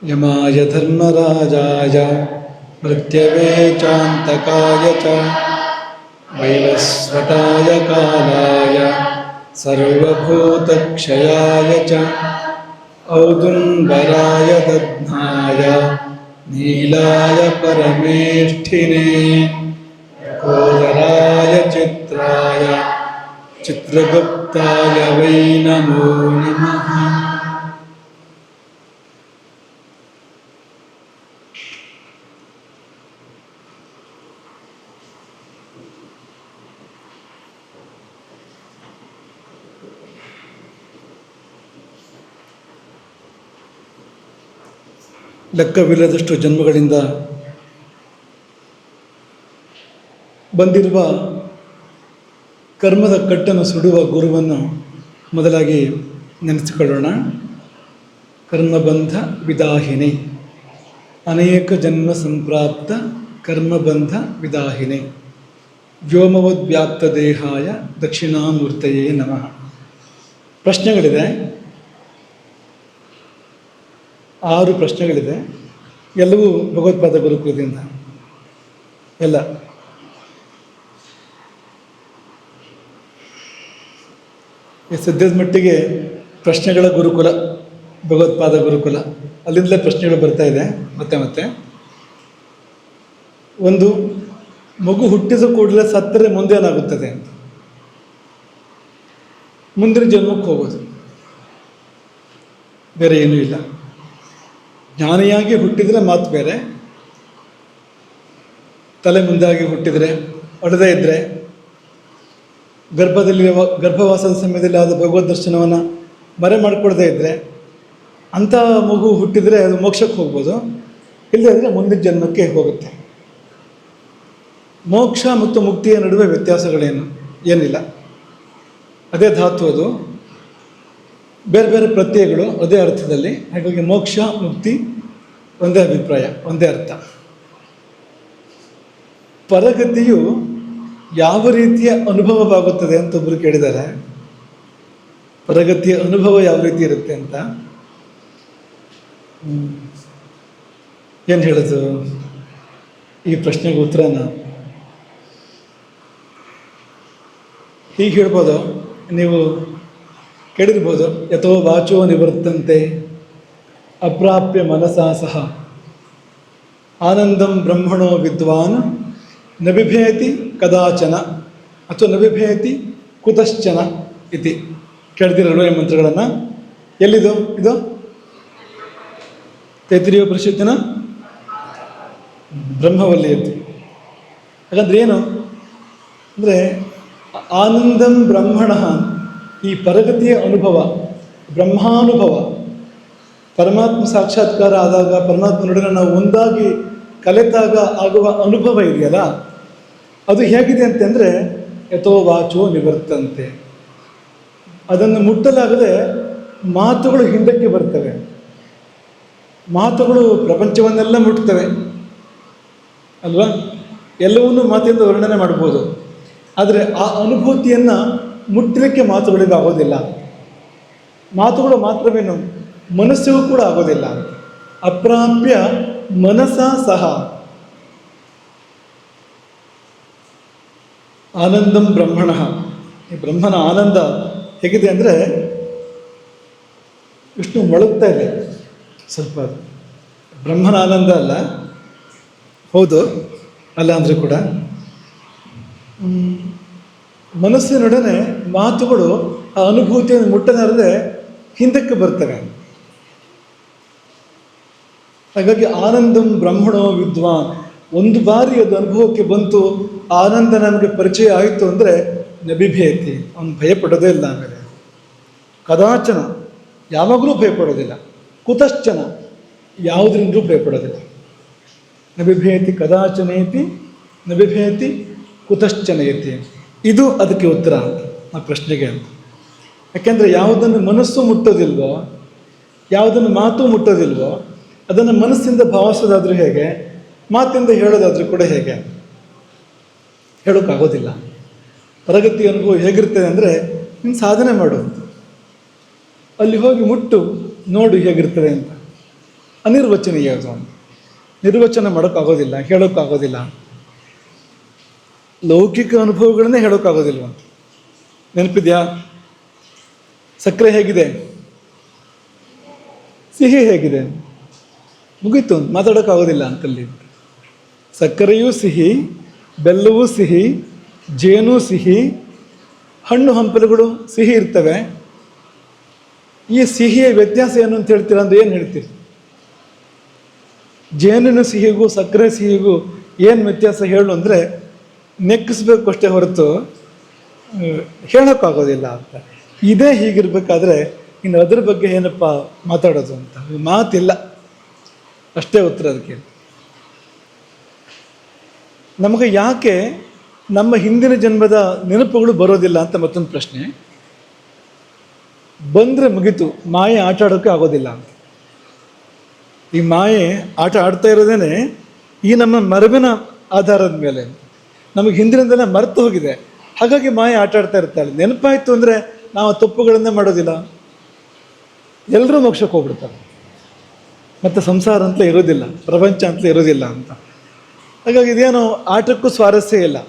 ಯಮಾಯ ಧರ್ಮರಾಜಾಯ ಮೃತ್ಯವೇ ಚಾಂತಕಾಯ ಚ ವೈವಸ್ವತಾಯ ಕಾಲಾಯ ಸರ್ವಭೂತಕ್ಷಯಾಯ ಚ ಔದುಂಬರಾಯ ದಧ್ನಾಯ ನೀಲಾಯ ಪರಮೇಷ್ಠಿನೇ ಕೋದರಾಯ ಚಿತ್ರಾಯ ಚಿತ್ರಗುಪ್ತಾಯ ವೈ ನಮೋ ನಮಃ. ಲೆಕ್ಕವಿಲ್ಲದಷ್ಟು ಜನ್ಮಗಳಿಂದ ಬಂದಿರುವ ಕರ್ಮದ ಕಟ್ಟನ್ನು ಸುಡುವ ಗುರುವನ್ನು ಮೊದಲಾಗಿ ನೆನೆಸಿಕೊಳ್ಳೋಣ. ಕರ್ಮಬಂಧ ವಿದಾಹಿನಿ, ಅನೇಕ ಜನ್ಮ ಸಂಪ್ರಾಪ್ತ ಕರ್ಮಬಂಧ ವಿದಾಹಿನಿ, ವ್ಯೋಮವದ್ವ್ಯಾಪ್ತ ದೇಹಾಯ ದಕ್ಷಿಣಾಮೂರ್ತಯೇ ನಮಃ. ಪ್ರಶ್ನೆಗಳಿದೆ, 6 ಪ್ರಶ್ನೆಗಳಿದೆ. ಎಲ್ಲವೂ ಭಗವತ್ಪಾದ ಗುರುಕುಲದಿಂದ. ಎಲ್ಲ ಸದ್ಯದ ಮಟ್ಟಿಗೆ ಪ್ರಶ್ನೆಗಳ ಗುರುಕುಲ ಭಗವತ್ಪಾದ ಗುರುಕುಲ. ಅಲ್ಲಿಂದಲೇ ಪ್ರಶ್ನೆಗಳು ಬರ್ತಾ ಇದೆ ಮತ್ತೆ ಮತ್ತೆ. ಒಂದು, ಮಗು ಹುಟ್ಟಿದ ಕೂಡಲೇ ಸತ್ತರೆ ಮುಂದೆ ಏನಾಗುತ್ತದೆ ಅಂತ. ಮುಂದಿನ ಜನ್ಮಕ್ಕೆ ಹೋಗೋದು, ಬೇರೆ ಏನೂ ಇಲ್ಲ. ಜ್ಞಾನಿಯಾಗಿ ಹುಟ್ಟಿದರೆ ಮಾತು ಬೇರೆ, ತಲೆ ಮುಂದಾಗಿ ಹುಟ್ಟಿದರೆ, ಒಡೆದೇ ಇದ್ದರೆ, ಗರ್ಭವಾಸದ ಸಮಯದಲ್ಲಿ ಆದ ಭಗವದ್ ದರ್ಶನವನ್ನು ಮರೆ ಮಾಡಿಕೊಳ್ಳದೇ ಇದ್ದರೆ, ಅಂಥ ಮಗು ಹುಟ್ಟಿದರೆ ಅದು ಮೋಕ್ಷಕ್ಕೆ ಹೋಗ್ಬೋದು. ಇಲ್ಲದೇ ಇದ್ದರೆ ಮುಂದಿನ ಜನ್ಮಕ್ಕೆ ಹೋಗುತ್ತೆ. ಮೋಕ್ಷ ಮತ್ತು ಮುಕ್ತಿಯ ನಡುವೆ ವ್ಯತ್ಯಾಸಗಳೇನು? ಏನಿಲ್ಲ. ಅದೇ ಧಾತು, ಅದು ಬೇರೆ ಬೇರೆ ಪ್ರತ್ಯಯಗಳು ಅದೇ ಅರ್ಥದಲ್ಲಿ. ಹಾಗಾಗಿ ಮೋಕ್ಷ ಮುಕ್ತಿ ಒಂದೇ ಅಭಿಪ್ರಾಯ, ಒಂದೇ ಅರ್ಥ. ಪರಗತಿಯು ಯಾವ ರೀತಿಯ ಅನುಭವವಾಗುತ್ತದೆ ಅಂತ ಒಬ್ಬರು ಕೇಳಿದ್ದಾರೆ. ಪರಗತಿಯ ಅನುಭವ ಯಾವ ರೀತಿ ಇರುತ್ತೆ ಅಂತ ಏನು ಹೇಳೋದು? ಈ ಪ್ರಶ್ನೆಗೆ ಉತ್ತರನ ಹೀಗೆ ಹೇಳ್ಬೋದು. ನೀವು ಕೇಳಿರ್ಬೋದು, ಯಥೋ ವಾಚೋ ನಿವರ್ತಂತೆ ಅಪ್ರಾಪ್ಯ ಮನಸಾ ಸಹ ಆನಂದಂ ಬ್ರಹ್ಮಣೋ ವಿದ್ವಾನ್ ನ ಬಿಭೇತಿ ಕದಾಚನ ಅಥವಾ ನ ಬಿಭೇತಿ ಕುತಶ್ಚನ ಇತಿ. ಕೇಳ್ತಿರಲ್ವ ಈ ಮಂತ್ರಗಳನ್ನು? ಎಲ್ಲಿದು ಇದು? ತೈತ್ರಿಯ ಪರಿಷತ್ತಿನ ಬ್ರಹ್ಮವಲ್ಲಿಯದ್ದು. ಹಾಗಂದ್ರೆ ಏನು ಅಂದರೆ, ಆನಂದಂ ಬ್ರಹ್ಮಣ, ಈ ಪರಗತಿಯ ಅನುಭವ, ಬ್ರಹ್ಮಾನುಭವ, ಪರಮಾತ್ಮ ಸಾಕ್ಷಾತ್ಕಾರ ಆದಾಗ, ಪರಮಾತ್ಮನೊಡನೆ ನಾವು ಒಂದಾಗಿ ಕಲೆತಾಗ ಆಗುವ ಅನುಭವ ಇದೆಯಲ್ಲ, ಅದು ಹೇಗಿದೆ ಅಂತಂದರೆ ಯಥೋ ವಾಚೋ ನಿವರ್ತಂತೆ. ಅದನ್ನು ಮುಟ್ಟಲಾಗದೆ ಮಾತುಗಳು ಹಿಂದಕ್ಕೆ ಬರ್ತವೆ. ಮಾತುಗಳು ಪ್ರಪಂಚವನ್ನೆಲ್ಲ ಮುಟ್ತವೆ ಅಲ್ವಾ? ಎಲ್ಲವನ್ನೂ ಮಾತಿಂದ ವರ್ಣನೆ ಮಾಡ್ಬೋದು. ಆದರೆ ಆ ಅನುಭೂತಿಯನ್ನು ಮುಟ್ಟಲಿಕ್ಕೆ ಮಾತುಗಳಿಗೆ ಆಗೋದಿಲ್ಲ. ಮಾತುಗಳು ಮಾತ್ರವೇನು, ಮನಸ್ಸಿಗೂ ಕೂಡ ಆಗೋದಿಲ್ಲ. ಅಪ್ರಾಪ್ಯ ಮನಸ ಸಹ ಆನಂದಂ ಬ್ರಹ್ಮಣ. ಈ ಬ್ರಹ್ಮನ ಆನಂದ ಹೇಗಿದೆ ಅಂದರೆ, ವಿಷ್ಣು ಮೊಳಗ್ತಾ ಇದೆ ಸ್ವಲ್ಪ. ಬ್ರಹ್ಮನ ಆನಂದ ಅಲ್ಲ, ಹೌದು ಅಲ್ಲ ಅಂದರೆ ಕೂಡ ಮನಸ್ಸಿನೊಡನೆ ಮಾತುಗಳು ಆ ಅನುಭೂತಿಯನ್ನು ಮುಟ್ಟಲಾರದೆ ಹಿಂದಕ್ಕೆ ಬರ್ತವೆ. ಹಾಗಾಗಿ ಆನಂದಂ ಬ್ರಹ್ಮಣೋ ವಿದ್ವಾನ್. ಒಂದು ಬಾರಿ ಅದು ಅನುಭವಕ್ಕೆ ಬಂತು, ಆನಂದ ನಮಗೆ ಪರಿಚಯ ಆಯಿತು ಅಂದರೆ ನಬಿಭೇತಿ, ಅವನು ಭಯಪಡೋದೇ ಇಲ್ಲ. ಆಮೇಲೆ ಕದಾಚನ, ಯಾವಾಗಲೂ ಭಯಪಡೋದಿಲ್ಲ. ಕುತಶ್ಚನ, ಯಾವುದರಿಂದಲೂ ಭಯಪಡೋದಿಲ್ಲ. ನಬಿಭೇತಿ ಕದಾಚನೇತಿ ನಬಿಭೇತಿ ಕುತಶ್ಚನಯತಿ. ಇದು ಅದಕ್ಕೆ ಉತ್ತರ ಆ ಪ್ರಶ್ನೆಗೆ ಅಂತ. ಯಾಕೆಂದರೆ ಯಾವುದನ್ನು ಮನಸ್ಸು ಮುಟ್ಟೋದಿಲ್ವೋ, ಯಾವುದನ್ನು ಮಾತು ಮುಟ್ಟೋದಿಲ್ವೋ, ಅದನ್ನು ಮನಸ್ಸಿಂದ ಭಾವಿಸೋದಾದರೂ ಹೇಗೆ, ಮಾತಿಂದ ಹೇಳೋದಾದರೂ ಕೂಡ ಹೇಗೆ? ಹೇಳೋಕ್ಕಾಗೋದಿಲ್ಲ. ಪ್ರಗತಿ ಅನುಭವ ಹೇಗಿರ್ತದೆ ಅಂದರೆ, ನೀನು ಸಾಧನೆ ಮಾಡು, ಅಲ್ಲಿ ಹೋಗಿ ಮುಟ್ಟು ನೋಡು ಹೇಗಿರ್ತದೆ ಅಂತ. ಅನಿರ್ವಚನೀಯ ಅದು. ನಿರ್ವಚನ ಮಾಡೋಕ್ಕಾಗೋದಿಲ್ಲ, ಹೇಳೋಕ್ಕಾಗೋದಿಲ್ಲ. ಲೌಕಿಕ ಅನುಭವಗಳನ್ನೇ ಹೇಳೋಕ್ಕಾಗೋದಿಲ್ವಂತ. ನೆನಪಿದೆಯಾ? ಸಕ್ಕರೆ ಹೇಗಿದೆ, ಸಿಹಿ ಹೇಗಿದೆ, ಮುಗೀತು, ಮಾತಾಡೋಕ್ಕಾಗೋದಿಲ್ಲ ಅಂತಲ್ಲಿ. ಸಕ್ಕರೆಯೂ ಸಿಹಿ, ಬೆಲ್ಲವೂ ಸಿಹಿ, ಜೇನು ಸಿಹಿ, ಹಣ್ಣು ಹಂಪಲುಗಳು ಸಿಹಿ ಇರ್ತವೆ. ಈ ಸಿಹಿಯ ವ್ಯತ್ಯಾಸ ಏನು ಅಂತ ಹೇಳ್ತೀರಾ ಅಂದ್ರೆ ಏನು ಹೇಳ್ತೀರಿ? ಜೇನಿನ ಸಿಹಿಗೂ ಸಕ್ಕರೆ ಸಿಹಿಗೂ ಏನು ವ್ಯತ್ಯಾಸ ಹೇಳು ಅಂದರೆ ನೆಕ್ಕಿಸ್ಬೇಕು ಅಷ್ಟೇ ಹೊರತು ಹೇಳೋಕ್ಕಾಗೋದಿಲ್ಲ ಅಂತ. ಇದೇ ಹೀಗಿರ್ಬೇಕಾದ್ರೆ ಇನ್ನು ಅದ್ರ ಬಗ್ಗೆ ಏನಪ್ಪ ಮಾತಾಡೋದು ಅಂತ ಮಾತಿಲ್ಲ. ಅಷ್ಟೇ ಉತ್ತರ ಅದಕ್ಕೆ. ನಮಗೆ ಯಾಕೆ ನಮ್ಮ ಹಿಂದಿನ ಜನ್ಮದ ನೆನಪುಗಳು ಬರೋದಿಲ್ಲ ಅಂತ ಮತ್ತೊಂದು ಪ್ರಶ್ನೆ. ಬಂದರೆ ಮುಗೀತು, ಮಾಯೆ ಆಟ ಆಡೋಕ್ಕೆ ಆಗೋದಿಲ್ಲ ಅಂತ. ಈ ಮಾಯೆ ಆಟ ಆಡ್ತಾ ಇರೋದೇನೆ ಈ ನಮ್ಮ ಮರವಿನ ಆಧಾರದ ಮೇಲೆ. ನಮಗೆ ಹಿಂದಿನಿಂದಲೇ ಮರೆತು ಹೋಗಿದೆ, ಹಾಗಾಗಿ ಮಾಯೆ ಆಟ ಆಡ್ತಾ ಇರ್ತಾಳೆ. ನೆನಪಾಯಿತು ಅಂದರೆ ನಾವು ತಪ್ಪುಗಳನ್ನೇ ಮಾಡೋದಿಲ್ಲ, ಎಲ್ಲರೂ ಮೋಕ್ಷಕ್ಕೆ ಹೋಗ್ಬಿಡ್ತಾರೆ. ಮತ್ತು ಸಂಸಾರ ಅಂತಲೇ ಇರೋದಿಲ್ಲ, ಪ್ರಪಂಚ ಅಂತಲೇ ಇರೋದಿಲ್ಲ ಅಂತ. ಹಾಗಾಗಿ ಇದೇನು ಆಟಕ್ಕೂ ಸ್ವಾರಸ್ಯ ಇಲ್ಲ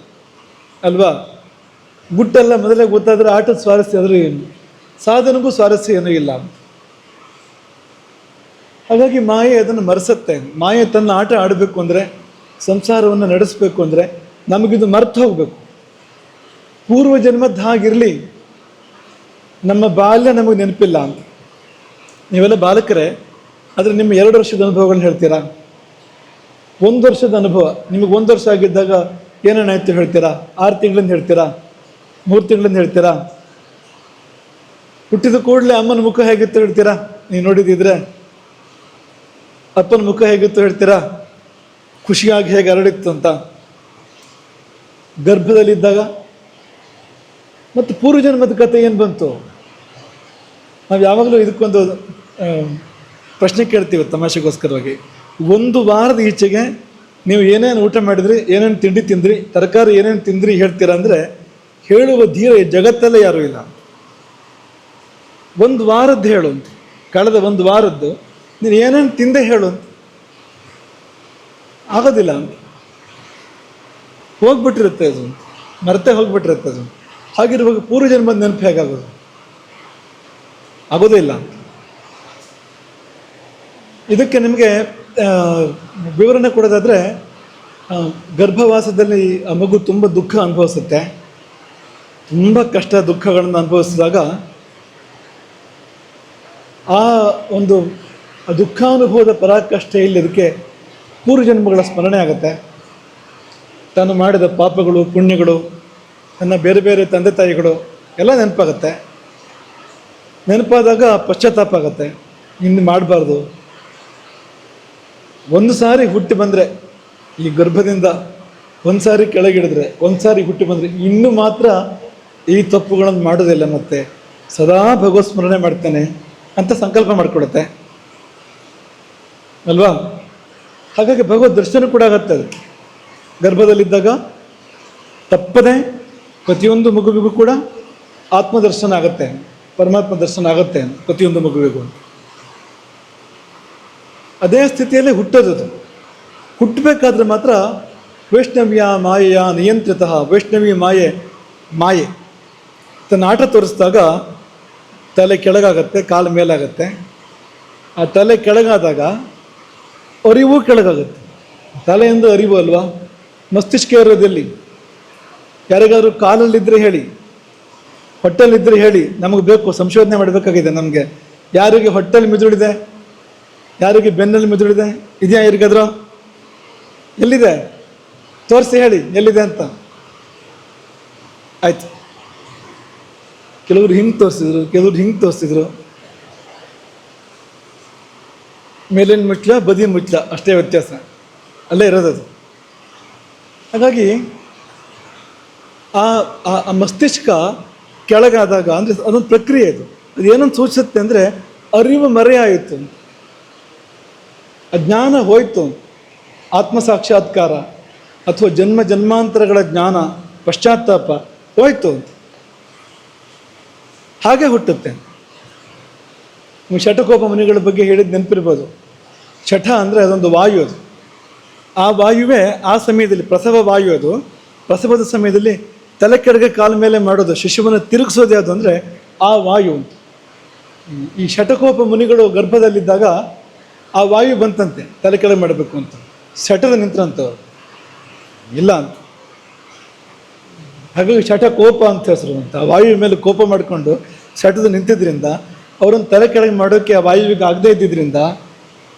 ಅಲ್ವಾ? ಗುಟ್ಟೆಲ್ಲ ಮೊದಲೇ ಗೊತ್ತಾದರೆ ಆಟದ ಸ್ವಾರಸ್ಯ ಆದರೂ ಏನು, ಸಾಧನೆಗೂ ಸ್ವಾರಸ್ಯ ಏನೂ ಇಲ್ಲ ಅಂತ. ಹಾಗಾಗಿ ಮಾಯೆ ಅದನ್ನು ಮರೆಸುತ್ತೆ. ಮಾಯೆ ತನ್ನ ಆಟ ಆಡಬೇಕು ಅಂದರೆ, ಸಂಸಾರವನ್ನು ನಡೆಸಬೇಕು ಅಂದರೆ ನಮಗಿದು ಮರೆತು ಹೋಗಬೇಕು. ಪೂರ್ವ ಜನ್ಮದ ಹಾಗಿರಲಿ, ನಮ್ಮ ಬಾಲ್ಯ ನಮಗೆ ನೆನಪಿಲ್ಲ ಅಂತ. ನೀವೆಲ್ಲ ಬಾಲಕರೇ, ಆದರೆ ನಿಮ್ಮ 2 ವರ್ಷದ ಅನುಭವಗಳನ್ನ ಹೇಳ್ತೀರಾ? 1 ವರ್ಷದ ಅನುಭವ ನಿಮಗೆ 1 ವರ್ಷ ಆಗಿದ್ದಾಗ ಏನೇನಾಯ್ತು ಹೇಳ್ತೀರಾ? 6 ತಿಂಗಳಿಂದ ಹೇಳ್ತೀರಾ? 3 ತಿಂಗಳಿಂದ ಹೇಳ್ತೀರಾ? ಹುಟ್ಟಿದ ಕೂಡಲೇ ಅಮ್ಮನ ಮುಖ ಹೇಗಿತ್ತು ಹೇಳ್ತೀರಾ? ನೀವು ನೋಡಿದಿದ್ರೆ ಅಪ್ಪನ ಮುಖ ಹೇಗಿತ್ತು ಹೇಳ್ತೀರಾ? ಖುಷಿಯಾಗಿ ಹೇಗೆ ಹರಡಿತ್ತು ಅಂತ. ಗರ್ಭದಲ್ಲಿದ್ದಾಗ ಮತ್ತು ಪೂರ್ವಜನ್ಮದ ಕಥೆ ಏನು ಬಂತು? ನಾವು ಯಾವಾಗಲೂ ಇದಕ್ಕೊಂದು ಪ್ರಶ್ನೆ ಕೇಳ್ತೀವಿ ತಮಾಷೆಗೋಸ್ಕರವಾಗಿ. 1 ವಾರದ ಈಚೆಗೆ ನೀವು ಏನೇನು ಊಟ ಮಾಡಿದ್ರಿ, ಏನೇನು ತಿಂಡಿ ತಿಂದ್ರಿ, ತರಕಾರಿ ಏನೇನು ತಿಂದ್ರಿ ಹೇಳ್ತೀರಾ ಅಂದರೆ ಹೇಳುವ ಧೀರ ಜಗತ್ತಲ್ಲೇ ಯಾರೂ ಇಲ್ಲ. 1 ವಾರದ್ದು ಹೇಳು ಅಂತ, ಕಳೆದ 1 ವಾರದ್ದು ನೀನು ಏನೇನು ತಿಂದೆ ಹೇಳು ಅಂತ. ಆಗೋದಿಲ್ಲ ಅಂತ, ಹೋಗ್ಬಿಟ್ಟಿರುತ್ತೆ ಅದು, ಮರೆತೇ ಹೋಗ್ಬಿಟ್ಟಿರುತ್ತೆ ಅದು. ಹಾಗಿರುವಾಗ ಪೂರ್ವಜನ್ಮದ ನೆನಪು ಹೇಗಾಗೋದು? ಆಗೋದೇ ಇಲ್ಲ ಅಂತ. ಇದಕ್ಕೆ ನಿಮಗೆ ವಿವರಣೆ ಕೊಡೋದಾದರೆ, ಗರ್ಭವಾಸದಲ್ಲಿ ಆ ಮಗು ತುಂಬ ದುಃಖ ಅನುಭವಿಸುತ್ತೆ. ತುಂಬ ಕಷ್ಟ ದುಃಖಗಳನ್ನು ಅನುಭವಿಸಿದಾಗ ಆ ಒಂದು ದುಃಖಾನುಭವದ ಪರಾಕಾಷ್ಠೆ ಇಲ್ಲದಕ್ಕೆ ಪೂರ್ವಜನ್ಮಗಳ ಸ್ಮರಣೆ ಆಗುತ್ತೆ. ತಾನು ಮಾಡಿದ ಪಾಪಗಳು ಪುಣ್ಯಗಳು, ತನ್ನ ಬೇರೆ ಬೇರೆ ತಂದೆ ತಾಯಿಗಳು ಎಲ್ಲ ನೆನಪಾಗುತ್ತೆ. ನೆನಪಾದಾಗ ಪಶ್ಚಾತ್ತಾಪ ಆಗುತ್ತೆ, ಇನ್ನು ಮಾಡಬಾರ್ದು. 1 ಸಾರಿ ಹುಟ್ಟಿ ಬಂದರೆ, ಈ ಗರ್ಭದಿಂದ 1 ಸಾರಿ ಕೆಳಗಿಡಿದ್ರೆ, 1 ಸಾರಿ ಹುಟ್ಟಿ ಬಂದರೆ ಇನ್ನೂ ಮಾತ್ರ ಈ ತಪ್ಪುಗಳನ್ನು ಮಾಡೋದಿಲ್ಲ, ಮತ್ತೆ ಸದಾ ಭಗವತ್ ಸ್ಮರಣೆ ಮಾಡ್ತಾನೆ ಅಂತ ಸಂಕಲ್ಪ ಮಾಡಿಕೊಡುತ್ತೆ ಅಲ್ವಾ? ಹಾಗಾಗಿ ಭಗವದ್ ದರ್ಶನ ಕೂಡ ಆಗತ್ತೆ. ಅದು ಗರ್ಭದಲ್ಲಿದ್ದಾಗ ತಪ್ಪದೆ ಪ್ರತಿಯೊಂದು ಮಗುವಿಗೂ ಕೂಡ ಆತ್ಮದರ್ಶನ ಆಗುತ್ತೆ, ಪರಮಾತ್ಮ ದರ್ಶನ ಆಗುತ್ತೆ ಪ್ರತಿಯೊಂದು ಮಗುವಿಗೂ. ಅದೇ ಸ್ಥಿತಿಯಲ್ಲೇ ಹುಟ್ಟೋದು. ಹುಟ್ಟಬೇಕಾದ್ರೆ ಮಾತ್ರ ವೈಷ್ಣವ್ಯ ಮಾಯೆಯ ನಿಯಂತ್ರಿತಃ, ವೈಷ್ಣವಿ ಮಾಯೆ ತನ್ನ ಆಟ ತೋರಿಸಿದಾಗ ತಲೆ ಕೆಳಗಾಗತ್ತೆ, ಕಾಲು ಮೇಲಾಗತ್ತೆ. ಆ ತಲೆ ಕೆಳಗಾದಾಗ ಅರಿವು ಕೆಳಗಾಗುತ್ತೆ. ತಲೆಯಿಂದ ಅರಿವು ಅಲ್ವಾ? ಮಸ್ತಿಷ್ಕ ಇರೋದಲ್ಲಿ. ಯಾರಿಗಾದ್ರೂ ಕಾಲಲ್ಲಿದ್ದರೆ ಹೇಳಿ, ಹೊಟ್ಟೆಲಿದ್ದರೆ ಹೇಳಿ, ನಮಗೆ ಬೇಕು, ಸಂಶೋಧನೆ ಮಾಡಬೇಕಾಗಿದೆ ನಮಗೆ. ಯಾರಿಗೆ ಹೊಟ್ಟೆಲಿ ಮಿದುಳಿದೆ, ಯಾರಿಗೆ ಬೆನ್ನಲ್ಲಿ ಮಿದುಳಿದೆ, ಇದೆಯಾ ಯಾರಿಗಾದ್ರೂ? ಎಲ್ಲಿದೆ ತೋರಿಸಿ ಹೇಳಿ ಎಲ್ಲಿದೆ ಅಂತ. ಆಯ್ತು, ಕೆಲವರು ಹಿಂಗೆ ತೋರಿಸಿದ್ರು, ಕೆಲವರು ಹಿಂಗೆ ತೋರಿಸಿದ್ರು. ಮೇಲಿನ ಮುಚ್ಚಲ ಬದಿಯ ಮುಚ್ಚಲ ಅಷ್ಟೇ ವ್ಯತ್ಯಾಸ, ಅಲ್ಲೇ ಇರೋದದು. ಹಾಗಾಗಿ ಆ ಮಸ್ತಿಷ್ಕ ಕೆಳಗಾದಾಗ ಅಂದರೆ ಅದೊಂದು ಪ್ರಕ್ರಿಯೆ. ಅದು ಏನೊಂದು ಸೂಚಿಸುತ್ತೆ ಅಂದರೆ ಅರಿವು ಮರೆಯಾಯಿತು, ಅಜ್ಞಾನ ಹೋಯಿತು, ಆತ್ಮ ಸಾಕ್ಷಾತ್ಕಾರ ಅಥವಾ ಜನ್ಮ ಜನ್ಮಾಂತರಗಳ ಜ್ಞಾನ ಪಶ್ಚಾತ್ತಾಪ ಹೋಯಿತು, ಹಾಗೆ ಹುಟ್ಟುತ್ತೆ. ಶಟಕೋಪ ಮುನಿಗಳ ಬಗ್ಗೆ ಹೇಳಿದ ನೆನಪಿರ್ಬೋದು. ಶಠ ಅಂದರೆ ಅದೊಂದು ವಾಯು ಅದು. ಆ ವಾಯುವೇ ಆ ಸಮಯದಲ್ಲಿ ಪ್ರಸವ ವಾಯು ಅದು. ಪ್ರಸವದ ಸಮಯದಲ್ಲಿ ತಲೆ ಕೆಳಗೆ ಕಾಲ ಮೇಲೆ ಮಾಡೋದು, ಶಿಶುವನ್ನು ತಿರುಗಿಸೋದು ಯಾವುದು ಅಂದರೆ ಆ ವಾಯು ಅಂತ. ಈ ಶಠಕೋಪ ಮುನಿಗಳು ಗರ್ಭದಲ್ಲಿದ್ದಾಗ ಆ ವಾಯು ಬಂತಂತೆ ತಲೆ ಕೆಳಗೆ ಮಾಡಬೇಕು ಅಂತ. ಶಠದ ನಿಂತ್ರಂತವ್ರು ಇಲ್ಲ ಅಂತ. ಹಾಗಾಗಿ ಶಠಕೋಪ ಅಂತ ಹೆಸರು ಅಂತ. ಆ ವಾಯು ಮೇಲೆ ಕೋಪ ಮಾಡಿಕೊಂಡು ಶಠದ ನಿಂತಿದ್ದರಿಂದ ಅವರನ್ನು ತಲೆ ಕೆಳಗೆ ಮಾಡೋಕ್ಕೆ ಆ ವಾಯುವಿಗೆ ಆಗದೇ ಇದ್ದಿದ್ದರಿಂದ,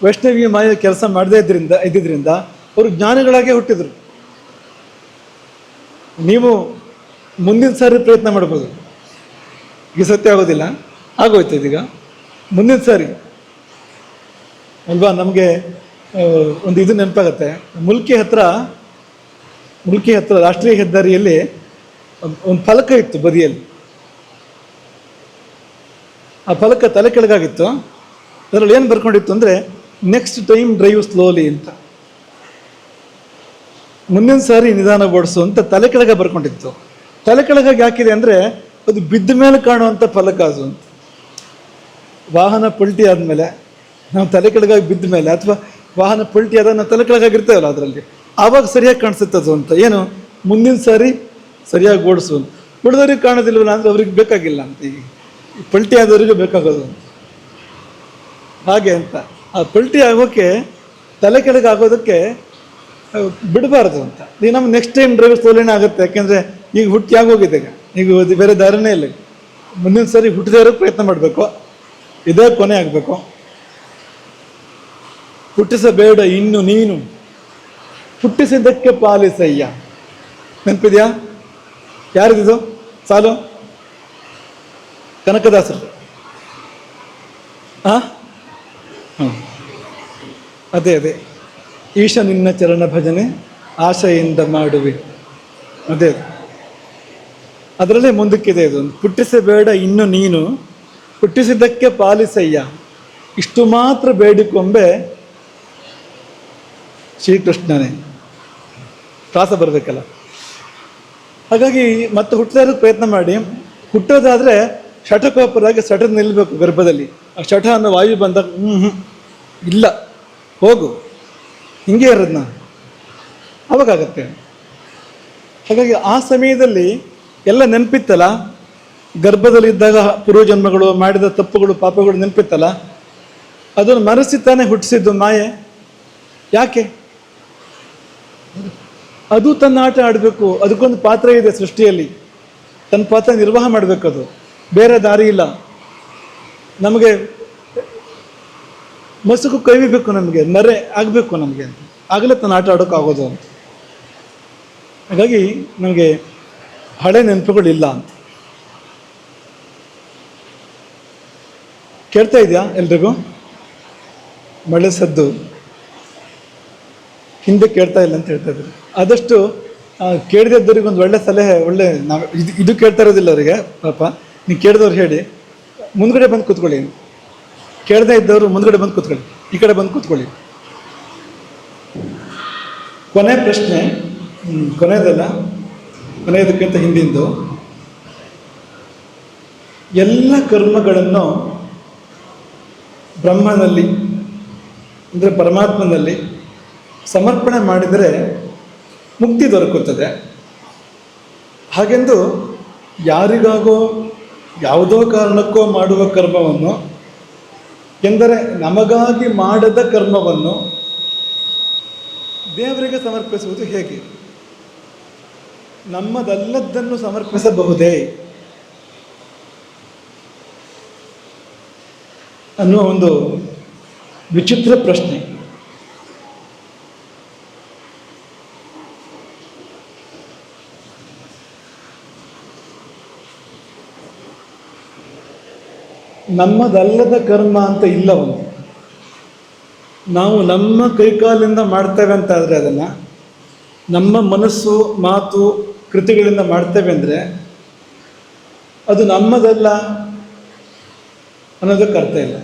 ವೈಷ್ಣವಿ ಮಾಯ ಕೆಲಸ ಮಾಡದೇ ಇದ್ದಿದ್ದರಿಂದ ಅವರು ಜ್ಞಾನಿಗಳಾಗೇ ಹುಟ್ಟಿದರು. ನೀವು ಮುಂದಿನ ಸಾರಿ ಪ್ರಯತ್ನ ಮಾಡ್ಬೋದು, ಈ ಸತ್ಯ ಆಗೋದಿಲ್ಲ, ಆಗೋಯ್ತು ಇದೀಗ. ಮುಂದಿನ ಸಾರಿ ಅಲ್ವಾ, ನಮಗೆ ಒಂದು ಇದು ನೆನಪಾಗತ್ತೆ. ಮುಲ್ಕಿ ಹತ್ರ ರಾಷ್ಟ್ರೀಯ ಹೆದ್ದಾರಿಯಲ್ಲಿ ಒಂದು ಫಲಕ ಇತ್ತು ಬದಿಯಲ್ಲಿ. ಆ ಫಲಕ ತಲೆ ಕೆಳಗಾಗಿತ್ತು. ಅದರಲ್ಲಿ ಏನು ಬರ್ಕೊಂಡಿತ್ತು ಅಂದರೆ ನೆಕ್ಸ್ಟ್ ಟೈಮ್ ಡ್ರೈವ್ ಸ್ಲೋಲಿ ಅಂತ, ಮುಂದಿನ ಸಾರಿ ನಿಧಾನ ಓಡಿಸು ಅಂತ ತಲೆ ಕೆಳಗೆ ಬರ್ಕೊಂಡಿತ್ತು. ತಲೆ ಕೆಳಗಾಗಿ ಯಾಕಿದೆ ಅಂದರೆ ಅದು ಬಿದ್ದ ಮೇಲೆ ಕಾಣುವಂಥ ಫಲಕ ಅದು ಅಂತ. ವಾಹನ ಪಲ್ಟಿ ಆದಮೇಲೆ ನಾವು ತಲೆ ಕೆಳಗಾಗಿ ಬಿದ್ದ ಮೇಲೆ, ಅಥವಾ ವಾಹನ ಪಲ್ಟಿ ಆದಾಗ ನಾವು ತಲೆ ಕೆಳಗಾಗಿರ್ತೇವಲ್ಲ ಅದರಲ್ಲಿ, ಆವಾಗ ಸರಿಯಾಗಿ ಕಾಣಿಸುತ್ತೆ ಅದು ಅಂತ. ಏನು, ಮುಂದಿನ ಸಾರಿ ಸರಿಯಾಗಿ ಓಡಿಸು ಅಂತ. ಉಳಿದವ್ರಿಗೆ ಕಾಣೋದಿಲ್ವಲ್ಲ ಅಂದರೆ ಅವ್ರಿಗೆ ಬೇಕಾಗಿಲ್ಲ ಅಂತ. ಈ ಪಲ್ಟಿ ಆದವರಿಗೆ ಬೇಕಾಗೋದು ಅಂತ. ಹಾಗೆ ಅಂತ ಆ ಪಲ್ಟಿ ಆಗೋಕ್ಕೆ ತಲೆ ಕೆಳಗೆ ಆಗೋದಕ್ಕೆ ಬಿಡಬಾರ್ದು ಅಂತ. ಈಗ ನಮ್ಮ ನೆಕ್ಸ್ಟ್ ಟೈಮ್ ಡ್ರೈವರ್ ಸ್ಲೋಲಿನೇ ಆಗುತ್ತೆ. ಯಾಕೆಂದರೆ ಈಗ ಹುಟ್ಟಿ ಆಗೋಗಿದೆ, ಈಗ ಬೇರೆ ದಾರಿನೇ ಇಲ್ಲ. ಮುಂದಿನ ಸಾರಿ ಹುಟ್ಟದೇ ಇರೋಕ್ಕೆ ಪ್ರಯತ್ನ ಮಾಡಬೇಕು, ಇದೇ ಕೊನೆ ಆಗಬೇಕು. ಹುಟ್ಟಿಸಬೇಡ ಇನ್ನು ನೀನು, ಹುಟ್ಟಿಸಿದ್ದಕ್ಕೆ ಪಾಲಿಸಯ್ಯ. ನೆನಪಿದೆಯಾ? ಯಾರಿದು ಸಾಲು? ಕನಕದಾಸರು. ಅದೇ ಈಶ ನಿನ್ನ ಚರಣ ಭಜನೆ ಆಶೆಯಿಂದ ಮಾಡುವೆ. ಅದೇ ಅದರಲ್ಲೇ ಮುಂದಕ್ಕಿದೆ ಇದು. ಹುಟ್ಟಿಸಬೇಡ ಇನ್ನು ನೀನು, ಹುಟ್ಟಿಸಿದ್ದಕ್ಕೆ ಪಾಲಿಸಯ್ಯ. ಇಷ್ಟು ಮಾತ್ರ ಬೇಡಿಕೊಂಬೆ ಶ್ರೀಕೃಷ್ಣನೇ. ಪ್ರಾಸ ಬರಬೇಕಲ್ಲ. ಹಾಗಾಗಿ ಮತ್ತೆ ಹುಟ್ಟದೇ ಪ್ರಯತ್ನ ಮಾಡಿ. ಹುಟ್ಟೋದಾದರೆ ಶಠಕೋಪರಾಗಿ ಶಠ ನಿಲ್ಲಬೇಕು ಗರ್ಭದಲ್ಲಿ. ಆ ಶಠ ಅನ್ನೋ ವಾಯು ಬಂದಾಗ ಇಲ್ಲ ಹೋಗು, ಹಿಂಗೆ ಇರೋದನ್ನ ಅವಾಗತ್ತೆ. ಹಾಗಾಗಿ ಆ ಸಮಯದಲ್ಲಿ ಎಲ್ಲ ನೆನಪಿತ್ತಲ್ಲ, ಗರ್ಭದಲ್ಲಿದ್ದಾಗ ಪೂರ್ವಜನ್ಮಗಳು ಮಾಡಿದ ತಪ್ಪುಗಳು ಪಾಪಗಳು ನೆನಪಿತ್ತಲ್ಲ, ಅದನ್ನು ಮರೆಸಿ ತಾನೇ ಹುಟ್ಟಿಸಿದ್ದು ಮಾಯೆ. ಯಾಕೆ? ಅದು ತನ್ನ ಆಟ ಆಡಬೇಕು. ಅದಕ್ಕೊಂದು ಪಾತ್ರ ಇದೆ ಸೃಷ್ಟಿಯಲ್ಲಿ, ತನ್ನ ಪಾತ್ರ ನಿರ್ವಾಹ ಮಾಡಬೇಕು. ಅದು ಬೇರೆ ದಾರಿ ಇಲ್ಲ. ನಮಗೆ ಮಸುಕು ಕೈವಿಬೇಕು, ನಮಗೆ ಮರೆ ಆಗಬೇಕು ನಮಗೆ ಅಂತ. ಆಗಲೇ ತನ್ನ ಆಟ ಆಡೋಕ್ಕಾಗೋದು ಅಂತ. ಹಾಗಾಗಿ ನಮಗೆ ಹಳೆ ನೆನಪುಗಳಿಲ್ಲ ಅಂತ. ಕೇಳ್ತಾ ಇದೆಯಾ ಎಲ್ರಿಗೂ? ಮಳೆ ಸದ್ದು ಹಿಂದೆ ಕೇಳ್ತಾ ಇಲ್ಲ ಅಂತ ಹೇಳ್ತಾ ಇದ್ರು. ಆದಷ್ಟು ಕೇಳದಿದ್ದವ್ರಿಗೆ ಒಂದು ಒಳ್ಳೆ ಸಲಹೆ, ಒಳ್ಳೆ ನಾವು ಇದು ಕೇಳ್ತಾ ಇರೋದಿಲ್ಲ ಅವರಿಗೆ ಪಾಪ. ನೀವು ಕೇಳಿದವ್ರು ಹೇಳಿ ಮುಂದ್ಗಡೆ ಬಂದು ಕೂತ್ಕೊಳ್ಳಿ. ಕೇಳದೇ ಇದ್ದವರು ಮುಂದ್ಗಡೆ ಬಂದು ಕೂತ್ಕೊಳ್ಳಿ, ಈ ಕಡೆ ಬಂದು ಕೂತ್ಕೊಳ್ಳಿ. ಕೊನೆ ಪ್ರಶ್ನೆ, ಕೊನೆಯದಲ್ಲ, ಕೊನೆಯದಕ್ಕಿಂತ ಹಿಂದಿಂದು. ಎಲ್ಲ ಕರ್ಮಗಳನ್ನು ಬ್ರಹ್ಮನಲ್ಲಿ ಅಂದರೆ ಪರಮಾತ್ಮನಲ್ಲಿ ಸಮರ್ಪಣೆ ಮಾಡಿದರೆ ಮುಕ್ತಿ ದೊರಕುತ್ತದೆ. ಹಾಗೆಂದು ಯಾರಿಗಾಗೋ ಯಾವುದೋ ಕಾರಣಕ್ಕೋ ಮಾಡುವ ಕರ್ಮವನ್ನು, ಎಂದರೆ ನಮಗಾಗಿ ಮಾಡದ ಕರ್ಮವನ್ನು ದೇವರಿಗೆ ಸಮರ್ಪಿಸುವುದು ಹೇಗೆ? ನಮ್ಮದಲ್ಲದ್ದನ್ನು ಸಮರ್ಪಿಸಬಹುದೇ ಅನ್ನುವ ಒಂದು ವಿಚಿತ್ರ ಪ್ರಶ್ನೆ. ನಮ್ಮದಲ್ಲದ ಕರ್ಮ ಅಂತ ಇಲ್ಲ ಒಂದು. ನಾವು ನಮ್ಮ ಕೈಕಾಲಿಂದ ಮಾಡ್ತೇವೆ ಅಂತ ಆದರೆ, ಅದನ್ನು ನಮ್ಮ ಮನಸ್ಸು ಮಾತು ಕೃತಿಗಳಿಂದ ಮಾಡ್ತೇವೆ ಅಂದರೆ ಅದು ನಮ್ಮದಲ್ಲ ಅನ್ನೋದಕ್ಕೆ ಅರ್ಥ ಇಲ್ಲ.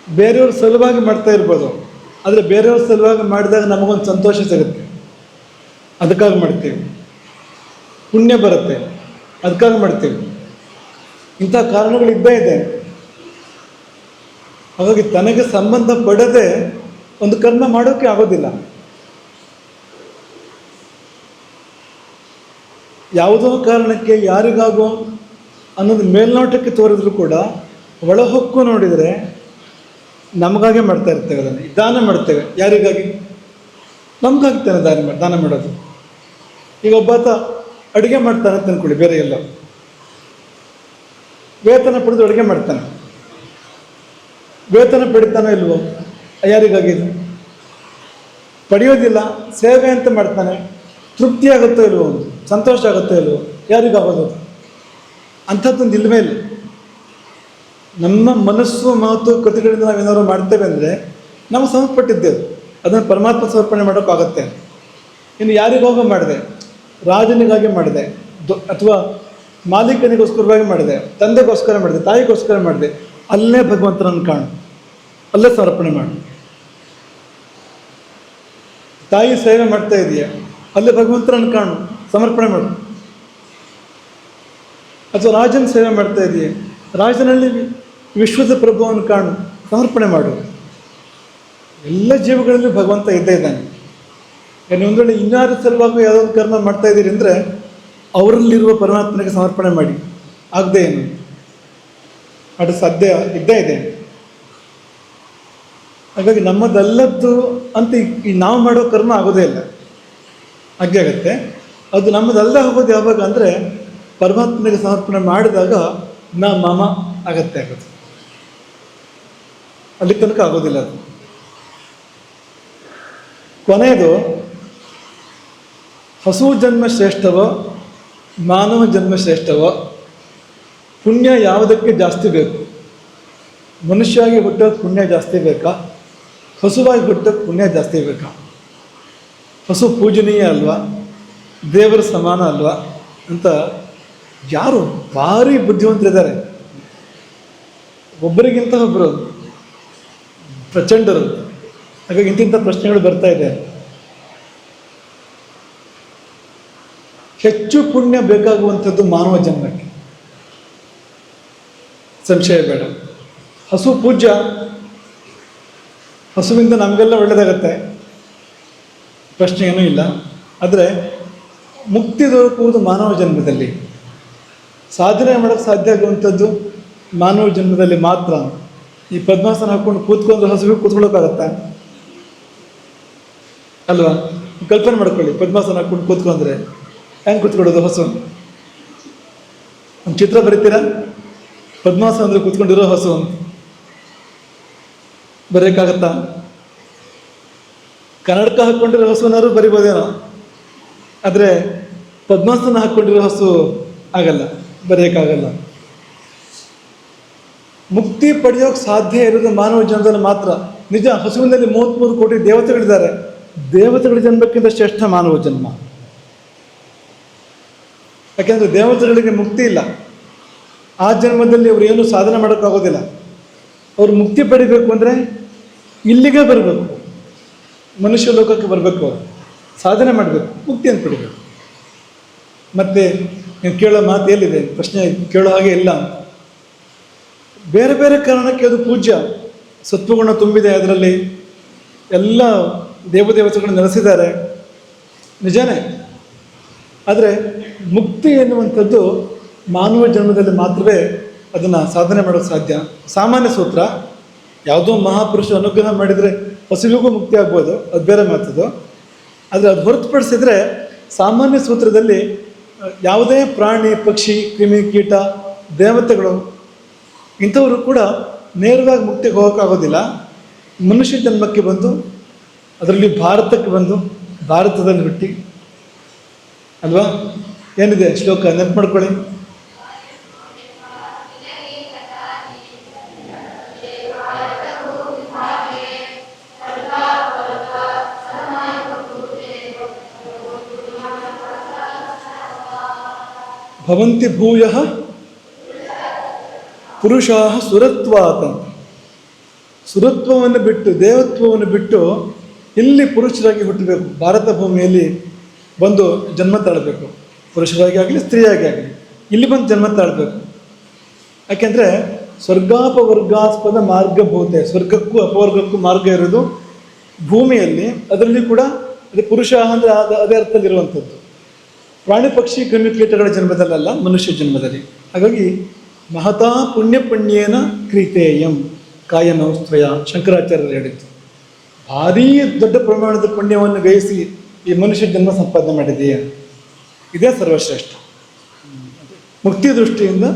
ಬೇರೆಯವ್ರ ಸಲುವಾಗಿ ಮಾಡ್ತಾ ಇರ್ಬೋದು, ಆದರೆ ಬೇರೆಯವ್ರ ಸಲುವಾಗಿ ಮಾಡಿದಾಗ ನಮಗೊಂದು ಸಂತೋಷ ಸಿಗುತ್ತೆ, ಅದಕ್ಕಾಗಿ ಮಾಡ್ತೀವಿ. ಪುಣ್ಯ ಬರುತ್ತೆ, ಅದಕ್ಕಾಗಿ ಮಾಡ್ತೀವಿ. ಇಂಥ ಕಾರಣಗಳು ಇದ್ದೇ ಇದೆ. ಹಾಗಾಗಿ ತನಗೆ ಸಂಬಂಧ ಪಡದೆ ಒಂದು ಕರ್ಮ ಮಾಡೋಕ್ಕೆ ಆಗೋದಿಲ್ಲ. ಯಾವುದೋ ಕಾರಣಕ್ಕೆ ಯಾರಿಗಾಗೋ ಅನ್ನೋದು ಮೇಲ್ನೋಟಕ್ಕೆ ತೋರಿದ್ರು ಕೂಡ ಒಳಹೊಕ್ಕು ನೋಡಿದರೆ ನಮಗಾಗೆ ಮಾಡ್ತಾ ಇರ್ತೇವೆ. ಅದನ್ನು ದಾನ ಮಾಡ್ತೇವೆ. ಯಾರಿಗಾಗಿ? ನಮಗಾಗಿ ತಾನೆ ದಾನ ಮಾಡೋದು. ಈಗ ಒಬ್ಬಾತ ಅಡುಗೆ ಮಾಡ್ತಾನೆ ಅಂತ ಅಂದ್ಕೊಳ್ಳಿ, ಬೇರೆ ಎಲ್ಲ ವೇತನ ಪಡೆದು ಅಡುಗೆ ಮಾಡ್ತಾನೆ. ವೇತನ ಪಡಿತಾನೋ ಇಲ್ವೋ? ಯಾರಿಗಾಗಿ? ಪಡೆಯೋದಿಲ್ಲ, ಸೇವೆ ಅಂತ ಮಾಡ್ತಾನೆ. ತೃಪ್ತಿ ಆಗುತ್ತೋ ಇಲ್ವೋ? ಸಂತೋಷ ಆಗುತ್ತೋ ಇಲ್ವೋ? ಯಾರಿಗಾಗೋದು? ಅಂಥದ್ದೊಂದು ಇಲ್ಲವೇ ಇಲ್ಲ. ನಮ್ಮ ಮನಸ್ಸು ಮಾತು ಕೃತಿಗಳಿಂದ ನಾವೇನಾದ್ರು ಮಾಡ್ತೇವೆ ಅಂದರೆ ನಾವು ಸಮರ್ಪಟ್ಟಿದ್ದೇವೆ. ಅದನ್ನು ಪರಮಾತ್ಮ ಸಮರ್ಪಣೆ ಮಾಡೋಕ್ಕಾಗತ್ತೆ. ಇನ್ನು ಯಾರಿಗೋಗ ಮಾಡಿದೆ? ರಾಜನಿಗಾಗಿ ಮಾಡಿದೆ, ಅಥವಾ ಮಾಲೀಕನಿಗೋಸ್ಕರವಾಗಿ ಮಾಡಿದೆ, ತಂದೆಗೋಸ್ಕರ ಮಾಡಿದೆ, ತಾಯಿಗೋಸ್ಕರ ಮಾಡಿದೆ, ಅಲ್ಲೇ ಭಗವಂತನನ್ನು ಕಾಣು, ಅಲ್ಲೇ ಸಮರ್ಪಣೆ ಮಾಡು. ತಾಯಿ ಸೇವೆ ಮಾಡ್ತಾ ಇದೆಯಾ, ಅಲ್ಲೇ ಭಗವಂತನನ್ನು ಕಾಣು, ಸಮರ್ಪಣೆ ಮಾಡು. ಅಥವಾ ರಾಜನ ಸೇವೆ ಮಾಡ್ತಾ ಇದೆಯಾ, ರಾಜನಲ್ಲಿ ವಿಶ್ವದ ಪ್ರಭುವನ್ನು ಕಾಣು, ಸಮರ್ಪಣೆ ಮಾಡು. ಎಲ್ಲ ಜೀವಗಳಲ್ಲಿ ಭಗವಂತ ಇದ್ದೇ ಇದ್ದಾನೆ. ಒಂದು ವೇಳೆ ಇನ್ಯಾರ ಸಲುವಾಗಿ ಯಾವುದೋ ಒಂದು ಕರ್ಮ ಮಾಡ್ತಾ ಇದ್ದೀರಿ ಅಂದರೆ ಅವರಲ್ಲಿರುವ ಪರಮಾತ್ಮನಿಗೆ ಸಮರ್ಪಣೆ ಮಾಡಿ. ಆಗದೆ ಏನು? ಅದು ಸಾಧ್ಯ ಇದ್ದೇ ಇದೆ. ಹಾಗಾಗಿ ನಮ್ಮದಲ್ಲದ್ದು ಅಂತ ಈ ನಾವು ಮಾಡೋ ಕರ್ಮ ಆಗೋದೇ ಇಲ್ಲ. ಹಾಗೆ ಆಗುತ್ತೆ. ಅದು ನಮ್ಮದಲ್ಲ ಹೋಗೋದು ಯಾವಾಗ ಅಂದರೆ ಪರಮಾತ್ಮನಿಗೆ ಸಮರ್ಪಣೆ ಮಾಡಿದಾಗ ಮಮ ಆಗುತ್ತೆ. ಅಲ್ಲಿ ತನಕ ಆಗೋದಿಲ್ಲ ಅದು. ಕೊನೆಯದು ಹಸು ಜನ್ಮ ಶ್ರೇಷ್ಠವೋ ಮಾನವ ಜನ್ಮ ಶ್ರೇಷ್ಠವೋ? ಪುಣ್ಯ ಯಾವುದಕ್ಕೆ ಜಾಸ್ತಿ ಬೇಕು? ಮನುಷ್ಯವಾಗಿ ಹುಟ್ಟೋಕ್ಕೆ ಪುಣ್ಯ ಜಾಸ್ತಿ ಬೇಕಾ, ಹಸುವಾಗಿ ಹುಟ್ಟೋಕ್ಕೆ ಪುಣ್ಯ ಜಾಸ್ತಿ ಬೇಕಾ? ಹಸು ಪೂಜನೀಯ ಅಲ್ವಾ, ದೇವರ ಸಮಾನ ಅಲ್ವಾ ಅಂತ ಯಾರು ಭಾರಿ ಬುದ್ಧಿವಂತರಿದ್ದಾರೆ. ಒಬ್ಬರಿಗಿಂತ ಒಬ್ಬರು ಪ್ರಚಂಡರು. ಹಾಗಾಗಿ ಇಂತಿಂಥ ಪ್ರಶ್ನೆಗಳು ಬರ್ತಾ ಇದೆ. ಹೆಚ್ಚು ಪುಣ್ಯ ಬೇಕಾಗುವಂಥದ್ದು ಮಾನವ ಜನ್ಮಕ್ಕೆ, ಸಂಶಯ ಬೇಡ. ಹಸು ಪೂಜ್ಯ, ಹಸುವಿಂದ ನಮಗೆಲ್ಲ ಒಳ್ಳೆಯದಾಗತ್ತೆ, ಪ್ರಶ್ನೆ ಏನೂ ಇಲ್ಲ. ಆದರೆ ಮುಕ್ತಿ ದೊರಕುವುದು ಮಾನವ ಜನ್ಮದಲ್ಲಿ. ಸಾಧನೆ ಮಾಡೋಕ್ಕೆ ಸಾಧ್ಯ ಆಗುವಂಥದ್ದು ಮಾನವ ಜನ್ಮದಲ್ಲಿ ಮಾತ್ರ. ಈ ಪದ್ಮಾಸನ ಹಾಕ್ಕೊಂಡು ಕೂತ್ಕೊಂಡು ಹಸುವಿಗೆ ಕೂತ್ಕೊಳ್ಳೋಕ್ಕಾಗತ್ತಾ? ಅಲ್ವಾ? ಕಲ್ಪನೆ ಮಾಡ್ಕೊಳ್ಳಿ, ಪದ್ಮಾಸನ ಹಾಕ್ಕೊಂಡು ಕೂತ್ಕೊಂಡ್ರೆ ಹೆಂಗೆ ಕೂತ್ಕೊಳ್ಳೋದು ಹಸು? ಒಂದು ಚಿತ್ರ ಬರೀತೀರಾ? ಪದ್ಮಾಸನ ಅಂದರೆ ಕೂತ್ಕೊಂಡಿರೋ ಹಸು ಅಂತ ಬರೆಯೋಕ್ಕಾಗತ್ತಾ? ಕನ್ನಡಕ ಹಾಕ್ಕೊಂಡಿರೋ ಹಸುನಾದ್ರು ಬರಿಬೋದೇನೋ, ಆದರೆ ಪದ್ಮಾಸನ ಹಾಕ್ಕೊಂಡಿರೋ ಹಸು ಆಗಲ್ಲ, ಬರೆಯೋಕ್ಕಾಗಲ್ಲ. ಮುಕ್ತಿ ಪಡೆಯೋಕ್ಕೆ ಸಾಧ್ಯ ಇರೋದು ಮಾನವ ಜನ್ಮದಲ್ಲಿ ಮಾತ್ರ. ನಿಜ, ಹಸುವಿನಲ್ಲಿ 33 ಕೋಟಿ ದೇವತೆಗಳಿದ್ದಾರೆ. ದೇವತೆಗಳ ಜನ್ಮಕ್ಕಿಂತ ಶ್ರೇಷ್ಠ ಮಾನವ ಜನ್ಮ. ಯಾಕೆಂದರೆ ದೇವತೆಗಳಿಗೆ ಮುಕ್ತಿ ಇಲ್ಲ. ಆ ಜನ್ಮದಲ್ಲಿ ಅವರು ಏನೂ ಸಾಧನೆ ಮಾಡೋಕ್ಕಾಗೋದಿಲ್ಲ. ಅವರು ಮುಕ್ತಿ ಪಡಿಬೇಕು ಅಂದರೆ ಇಲ್ಲಿಗೆ ಬರಬೇಕು, ಮನುಷ್ಯ ಲೋಕಕ್ಕೆ ಬರಬೇಕು, ಅವರು ಸಾಧನೆ ಮಾಡಬೇಕು, ಮುಕ್ತಿಯನ್ನು ಪಡಿಬೇಕು. ಮತ್ತು ನೀವು ಕೇಳೋ ಮಾತು ಎಲ್ಲಿದೆ? ಪ್ರಶ್ನೆ ಕೇಳೋ ಹಾಗೆ ಇಲ್ಲ. ಬೇರೆ ಬೇರೆ ಕಾರಣಕ್ಕೆ ಅದು ಪೂಜ್ಯ. ಸತ್ವಗುಣ ತುಂಬಿದೆ ಅದರಲ್ಲಿ, ಎಲ್ಲ ದೇವತೆಗಳು ನೆಲೆಸಿದ್ದಾರೆ, ನಿಜನೇ. ಆದರೆ ಮುಕ್ತಿ ಎನ್ನುವಂಥದ್ದು ಮಾನವ ಜನ್ಮದಲ್ಲಿ ಮಾತ್ರವೇ ಅದನ್ನು ಸಾಧನೆ ಮಾಡೋಕ್ಕೆ ಸಾಧ್ಯ. ಸಾಮಾನ್ಯ ಸೂತ್ರ, ಯಾವುದೋ ಮಹಾಪುರುಷ ಅನುಗ್ರಹ ಮಾಡಿದರೆ ಹಸುವಿಗೂ ಮುಕ್ತಿ ಆಗ್ಬೋದು, ಅದು ಬೇರೆ ಮಾತದು. ಆದರೆ ಅದು ಹೊರತುಪಡಿಸಿದರೆ ಸಾಮಾನ್ಯ ಸೂತ್ರದಲ್ಲಿ ಯಾವುದೇ ಪ್ರಾಣಿ, ಪಕ್ಷಿ, ಕ್ರಿಮಿ, ಕೀಟ, ದೇವತೆಗಳು ಇಂಥವರು ಕೂಡ ನೇರವಾಗಿ ಮುಕ್ತಿಗೆ ಹೋಗೋಕ್ಕಾಗೋದಿಲ್ಲ. ಮನುಷ್ಯ ಜನ್ಮಕ್ಕೆ ಬಂದು, ಅದರಲ್ಲಿ ಭಾರತಕ್ಕೆ ಬಂದು, ಭಾರತದಲ್ಲಿ ಹುಟ್ಟಿ, ಅಲ್ವಾ? ಏನಿದೆ ಶ್ಲೋಕ ನೆನಪು ಮಾಡ್ಕೊಳ್ಳಿ. ಭವಂತಿ ಭೂಯಃ ಪುರುಷಾಃ ಸುರತ್ವಾತ್ ಅಂತ. ಸುರತ್ವವನ್ನು ಬಿಟ್ಟು, ದೇವತ್ವವನ್ನು ಬಿಟ್ಟು ಇಲ್ಲಿ ಪುರುಷರಾಗಿ ಹುಟ್ಟಬೇಕು. ಭಾರತ ಭೂಮಿಯಲ್ಲಿ ಬಂದು ಜನ್ಮ ತಾಳಬೇಕು. ಪುರುಷರಾಗಿ ಆಗಲಿ, ಸ್ತ್ರೀಯಾಗಿ ಆಗಲಿ ಇಲ್ಲಿ ಬಂದು ಜನ್ಮ ತಾಳಬೇಕು. ಯಾಕೆಂದರೆ ಸ್ವರ್ಗಾಪವರ್ಗಾಸ್ಪದ ಮಾರ್ಗಭೂತೆ, ಸ್ವರ್ಗಕ್ಕೂ ಅಪವರ್ಗಕ್ಕೂ ಮಾರ್ಗ ಇರೋದು ಭೂಮಿಯಲ್ಲಿ. ಅದರಲ್ಲಿ ಕೂಡ ಅದು ಪುರುಷ ಅಂದರೆ ಅದೇ ಅರ್ಥದಲ್ಲಿರುವಂಥದ್ದು. ಪ್ರಾಣಿ ಪಕ್ಷಿ ಕ್ರಿಮಿಕೀಟಗಳ ಜನ್ಮದಲ್ಲ, ಮನುಷ್ಯ ಜನ್ಮದಲ್ಲಿ. ಹಾಗಾಗಿ ಮಹತಾ ಪುಣ್ಯಪುಣ್ಯೇನ ಕ್ರೀತೇಯಂ ಕಾಯನೌಸ್ತ್ರಯ ಶಂಕರಾಚಾರ್ಯರು ಹೇಳಿದ್ದು. ಭಾರೀ ದೊಡ್ಡ ಪ್ರಮಾಣದ ಪುಣ್ಯವನ್ನು ಗೈಸಿ ಈ ಮನುಷ್ಯ ಜನ್ಮ ಸಂಪಾದನೆ ಮಾಡಿದೆಯಾ, ಇದೇ ಸರ್ವಶ್ರೇಷ್ಠ. ಮುಕ್ತಿ ದೃಷ್ಟಿಯಿಂದ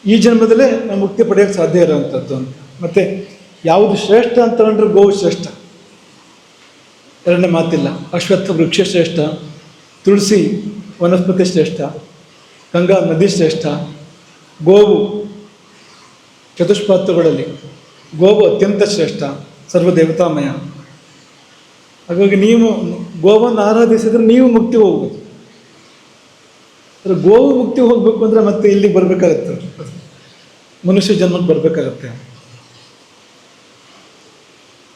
ಈ ಜನ್ಮದಲ್ಲೇ ನಾವು ಮುಕ್ತಿ ಪಡೆಯೋಕ್ಕೆ ಸಾಧ್ಯ ಇರೋವಂಥದ್ದು ಅಂತ. ಮತ್ತು ಯಾವುದು ಶ್ರೇಷ್ಠ ಅಂತ ಅಂದರೆ ಗೋವು ಶ್ರೇಷ್ಠ, ಎರಡನೇ ಮಾತಿಲ್ಲ. ಅಶ್ವತ್ಥ ವೃಕ್ಷ ಶ್ರೇಷ್ಠ, ತುಳಸಿ ವನಸ್ಪತಿ ಶ್ರೇಷ್ಠ, ಗಂಗಾ ನದಿ ಶ್ರೇಷ್ಠ, ಗೋವು ಚತುಷ್ಪಾತ್ರಗಳಲ್ಲಿ ಗೋವು ಅತ್ಯಂತ ಶ್ರೇಷ್ಠ, ಸರ್ವದೇವತಾಮಯ. ಹಾಗಾಗಿ ನೀವು ಗೋವನ್ನು ಆರಾಧಿಸಿದ್ರೆ ನೀವು ಮುಕ್ತಿ ಹೋಗ್ಬೋದು. ಆದರೆ ಗೋವು ಮುಕ್ತಿ ಹೋಗಬೇಕು ಅಂದರೆ ಮತ್ತೆ ಇಲ್ಲಿಗೆ ಬರಬೇಕಾಗತ್ತೆ, ಮನುಷ್ಯ ಜನ್ಮಕ್ಕೆ ಬರಬೇಕಾಗತ್ತೆ.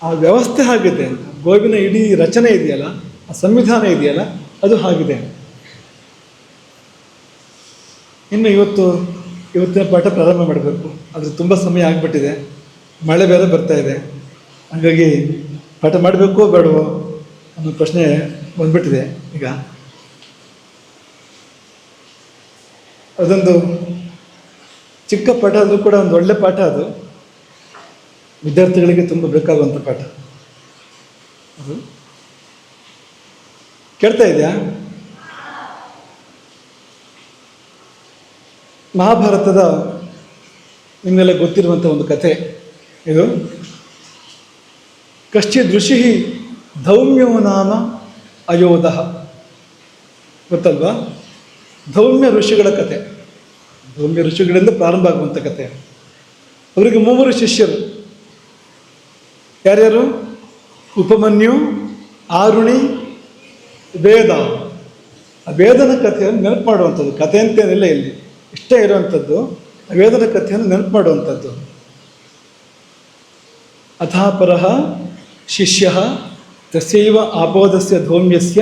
ಆ ವ್ಯವಸ್ಥೆ ಆಗಿದೆ ಅಂತ, ಗೋವಿನ ಇಡೀ ರಚನೆ ಇದೆಯಲ್ಲ, ಆ ಸಂವಿಧಾನ ಇದೆಯಲ್ಲ, ಅದು ಆಗಿದೆ. ಇನ್ನು ಇವತ್ತಿನ ಪಾಠ ಪ್ರಾರಂಭ ಮಾಡಬೇಕು, ಆದರೆ ತುಂಬ ಸಮಯ ಆಗಿಬಿಟ್ಟಿದೆ, ಮಳೆ ಬೇರೆ ಬರ್ತಾ ಇದೆ. ಹಾಗಾಗಿ ಪಾಠ ಮಾಡಬೇಕೋ ಬೇಡವೋ ಅನ್ನೋ ಪ್ರಶ್ನೆ ಬಂದ್ಬಿಟ್ಟಿದೆ ಈಗ. ಅದೊಂದು ಚಿಕ್ಕ ಪಾಠ ಆದರೂ ಕೂಡ ಒಂದು ಒಳ್ಳೆ ಪಾಠ. ಅದು ವಿದ್ಯಾರ್ಥಿಗಳಿಗೆ ತುಂಬ ಬೇಕಾಗುವಂಥ ಪಾಠ. ಅದು ಕೇಳ್ತಾ ಇದೆಯಾ? ಮಹಾಭಾರತದ ನಿಮ್ಮೆಲ್ಲ ಗೊತ್ತಿರುವಂಥ ಒಂದು ಕಥೆ ಇದು. ಕಶ್ಚಿದ್ ಋಷಿ ಧೌಮ್ಯೋ ನಾಮ ಅಯೋಧ, ಗೊತ್ತಲ್ವಾ? ಧೌಮ್ಯ ಋಷಿಗಳ ಕಥೆ, ಧೌಮ್ಯ ಋಷಿಗಳಿಂದ ಪ್ರಾರಂಭ ಆಗುವಂಥ ಕಥೆ. ಅವರಿಗೆ 3 ಶಿಷ್ಯರು. ಯಾರ್ಯಾರು? ಉಪಮನ್ಯು, ಆರುಣಿ, ವೇದ. ಆ ವೇದನ ಕಥೆಯನ್ನು ನೆನಪು ಮಾಡುವಂಥದ್ದು. ಕಥೆ ಅಂತೇನಿಲ್ಲ ಇಲ್ಲಿ, ಇಷ್ಟೇ ಇರುವಂಥದ್ದು. ಆ ವೇದನ ಕಥೆಯನ್ನು ನೆನಪು ಮಾಡುವಂಥದ್ದು. ಅಥಾಪರಃ ಶಿಷ್ಯ ತಸ್ಯೈವ ಆಬೋಧಸ್ಯ ಧೌಮ್ಯಸ್ಯ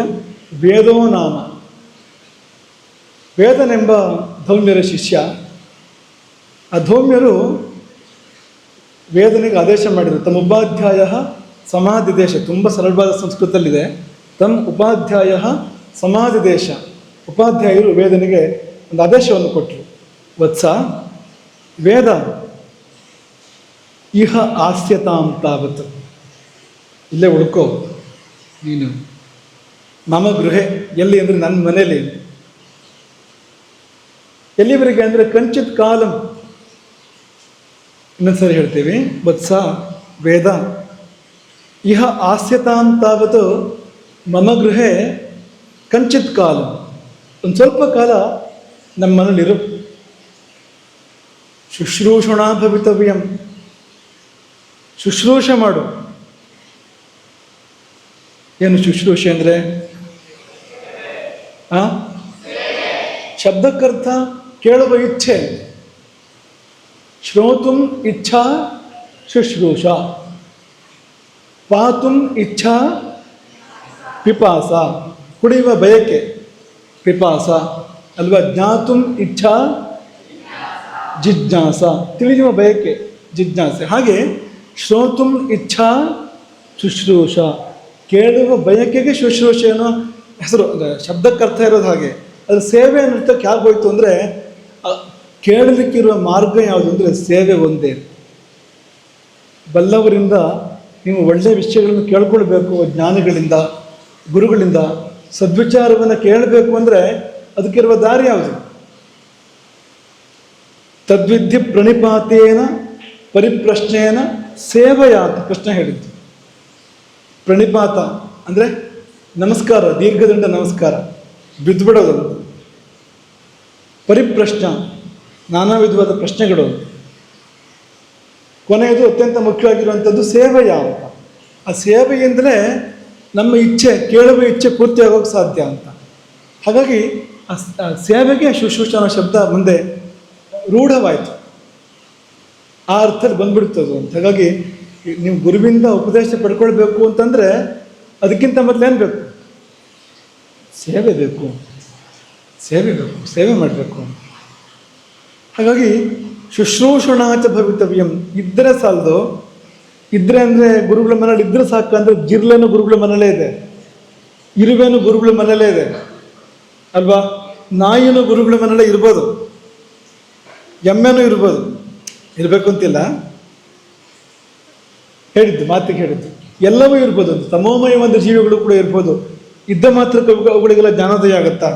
ವೇದೋ ನಾಮ. ವೇದನೆಂಬ ಧೌಮ್ಯರ ಶಿಷ್ಯ. ಆ ಧೌಮ್ಯರು ವೇದನಿಗೆ ಆದೇಶ ಮಾಡಿದರು. ತಮ್ಮ ಉಪಾಧ್ಯಾಯ ಸಮಾಧಿದೇಶ, ತುಂಬ ಸರಳವಾದ ಸಂಸ್ಕೃತದಲ್ಲಿದೆ. ತಮ್ಮ ಉಪಾಧ್ಯಾಯ ಸಮಾಧಿದೇಶ, ಉಪಾಧ್ಯಾಯರು ವೇದನಿಗೆ ಒಂದು ಆದೇಶವನ್ನು ಕೊಟ್ಟರು. ವತ್ಸ ವೇದ ಇಹ ಆಸ್ಯತಾಂ ತಾವತ್, ಇಲ್ಲೇ ಉಳ್ಕೋ ನೀನು. ಮಮ ಗೃಹೆ, ಎಲ್ಲಿ ಅಂದರೆ ನನ್ನ ಮನೇಲಿ. ಎಲ್ಲಿವರೆಗೆ ಅಂದರೆ ಕಂಚಿತ್ ಕಾಲಂ. ಇನ್ನೊಂದ್ಸರಿ ಹೇಳ್ತೀವಿ. ವತ್ಸ ವೇದ ಇಹ ಆಸ್ಯತಾಂ ತಾವತ್ ಮಮ ಗೃಹೆ ಕಂಚಿತ್ ಕಾಲಂ, ಒಂದು ಸ್ವಲ್ಪ ಕಾಲ ನಮ್ಮ ಮನೇಲಿರು. ಶುಶ್ರೂಷಣಾ ಭವಿತವ್ಯಂ, ಶುಶ್ರೂಷೆ ಮಾಡು. ಏನು ಶುಶ್ರೂಷೆ ಅಂದರೆ? ಶಬ್ದಕ್ಕರ್ಥ ಕೇಳುವ ಇಚ್ಛೆ. ಶ್ರೋತುಂ ಇಚ್ಛಾ ಶುಶ್ರೂಷ, ಪಾತುಂ ಇಚ್ಛಾ ಪಿಪಾಸ, ಕುಡಿಯುವ ಬಯಕೆ ಪಿಪಾಸ ಅಲ್ವಾ? ಜ್ಞಾತುಂ ಇಚ್ಛಾ ಜಿಜ್ಞಾಸ, ತಿಳಿಯುವ ಬಯಕೆ ಜಿಜ್ಞಾಸೆ. ಹಾಗೆ ಶ್ರೋತುಂ ಇಚ್ಛಾ ಶುಶ್ರೂಷ, ಕೇಳುವ ಬಯಕೆಗೆ ಶುಶ್ರೂಷೆ ಅನ್ನೋ ಹೆಸರು. ಶಬ್ದಕ್ಕರ್ಥ ಇರೋದು ಹಾಗೆ. ಅದು ಸೇವೆ ಅನ್ನೋದಕ್ಕೆ ಆಗೋಯ್ತು ಅಂದರೆ, ಕೇಳಲಿಕ್ಕಿರುವ ಮಾರ್ಗ ಯಾವುದು ಅಂದರೆ ಸೇವೆ ಒಂದೇ. ಬಲ್ಲವರಿಂದ ನೀವು ಒಳ್ಳೆಯ ವಿಷಯಗಳನ್ನು ಕೇಳ್ಕೊಳ್ಬೇಕು, ಜ್ಞಾನಿಗಳಿಂದ, ಗುರುಗಳಿಂದ ಸದ್ವಿಚಾರವನ್ನು ಕೇಳಬೇಕು ಅಂದರೆ ಅದಕ್ಕಿರುವ ದಾರಿ ಯಾವುದು? ತದ್ವಿಧಿ ಪ್ರಣಿಪಾತೇನ ಪರಿಪ್ರಶ್ನೇನ ಸೇವೆಯ ಅಂತ ಕೃಷ್ಣ ಹೇಳಿದ್ದು. ಪ್ರಣಿಪಾತ ಅಂದರೆ ನಮಸ್ಕಾರ, ದೀರ್ಘದಂಡ ನಮಸ್ಕಾರ, ಬಿದ್ದುಬಿಡೋದು. ಪರಿಪ್ರಶ್ನ, ನಾನಾ ವಿಧವಾದ ಪ್ರಶ್ನೆಗಳು. ಕೊನೆಯದು ಅತ್ಯಂತ ಮುಖ್ಯವಾಗಿರುವಂಥದ್ದು ಸೇವೆಯ ಅಂತ. ಆ ಸೇವೆಯಿಂದಲೇ ನಮ್ಮ ಇಚ್ಛೆ, ಕೇಳುವ ಇಚ್ಛೆ ಪೂರ್ತಿ ಆಗೋಕ್ಕೆ ಸಾಧ್ಯ ಅಂತ. ಹಾಗಾಗಿ ಆ ಸೇವೆಗೆ ಶುಶ್ರೂಷಣ ಶಬ್ದ ಮುಂದೆ ರೂಢವಾಯಿತು, ಆ ಅರ್ಥದಲ್ಲಿ ಬಂದ್ಬಿಡ್ತದೆ ಅಂತ. ಹಾಗಾಗಿ ನೀವು ಗುರುವಿಂದ ಉಪದೇಶ ಪಡ್ಕೊಳ್ಬೇಕು ಅಂತಂದರೆ ಅದಕ್ಕಿಂತ ಮೊದಲೇನು ಬೇಕು? ಸೇವೆ ಬೇಕು, ಸೇವೆ ಬೇಕು, ಸೇವೆ ಮಾಡಬೇಕು. ಹಾಗಾಗಿ ಶುಶ್ರೂಷಣಾಚ ಭವಿತವ್ಯಂ. ಇದ್ದರೆ ಸಾಲದು. ಇದ್ರೆ ಅಂದರೆ ಗುರುಗಳ ಮನೇಲಿ ಇದ್ರೆ ಸಾಕು ಅಂದರೆ ಜಿರ್ಲೆನೂ ಗುರುಗಳ ಮನೇಲೇ ಇದೆ, ಇರುವೆನೂ ಗುರುಗಳ ಮನೇಲೇ ಇದೆ ಅಲ್ವಾ. ನಾಯಿನೂ ಗುರುಗಳ ಮನೇಲೇ ಇರ್ಬೋದು, ಎಮ್ಮೆನೂ ಇರ್ಬೋದು, ಇರಬೇಕು ಅಂತಿಲ್ಲ, ಹೇಳಿದ್ದು ಮಾತಿಗೆ ಹೇಳಿದ್ದು. ಎಲ್ಲವೂ ಇರ್ಬೋದು ಅಂತ. ತಮೋಮಯ ಒಂದು ಜೀವಿಗಳು ಕೂಡ ಇರ್ಬೋದು. ಇದ್ದ ಮಾತ್ರ ಅವುಗಳಿಗೆಲ್ಲ ಜ್ಞಾನೋದಯ ಆಗುತ್ತಾ?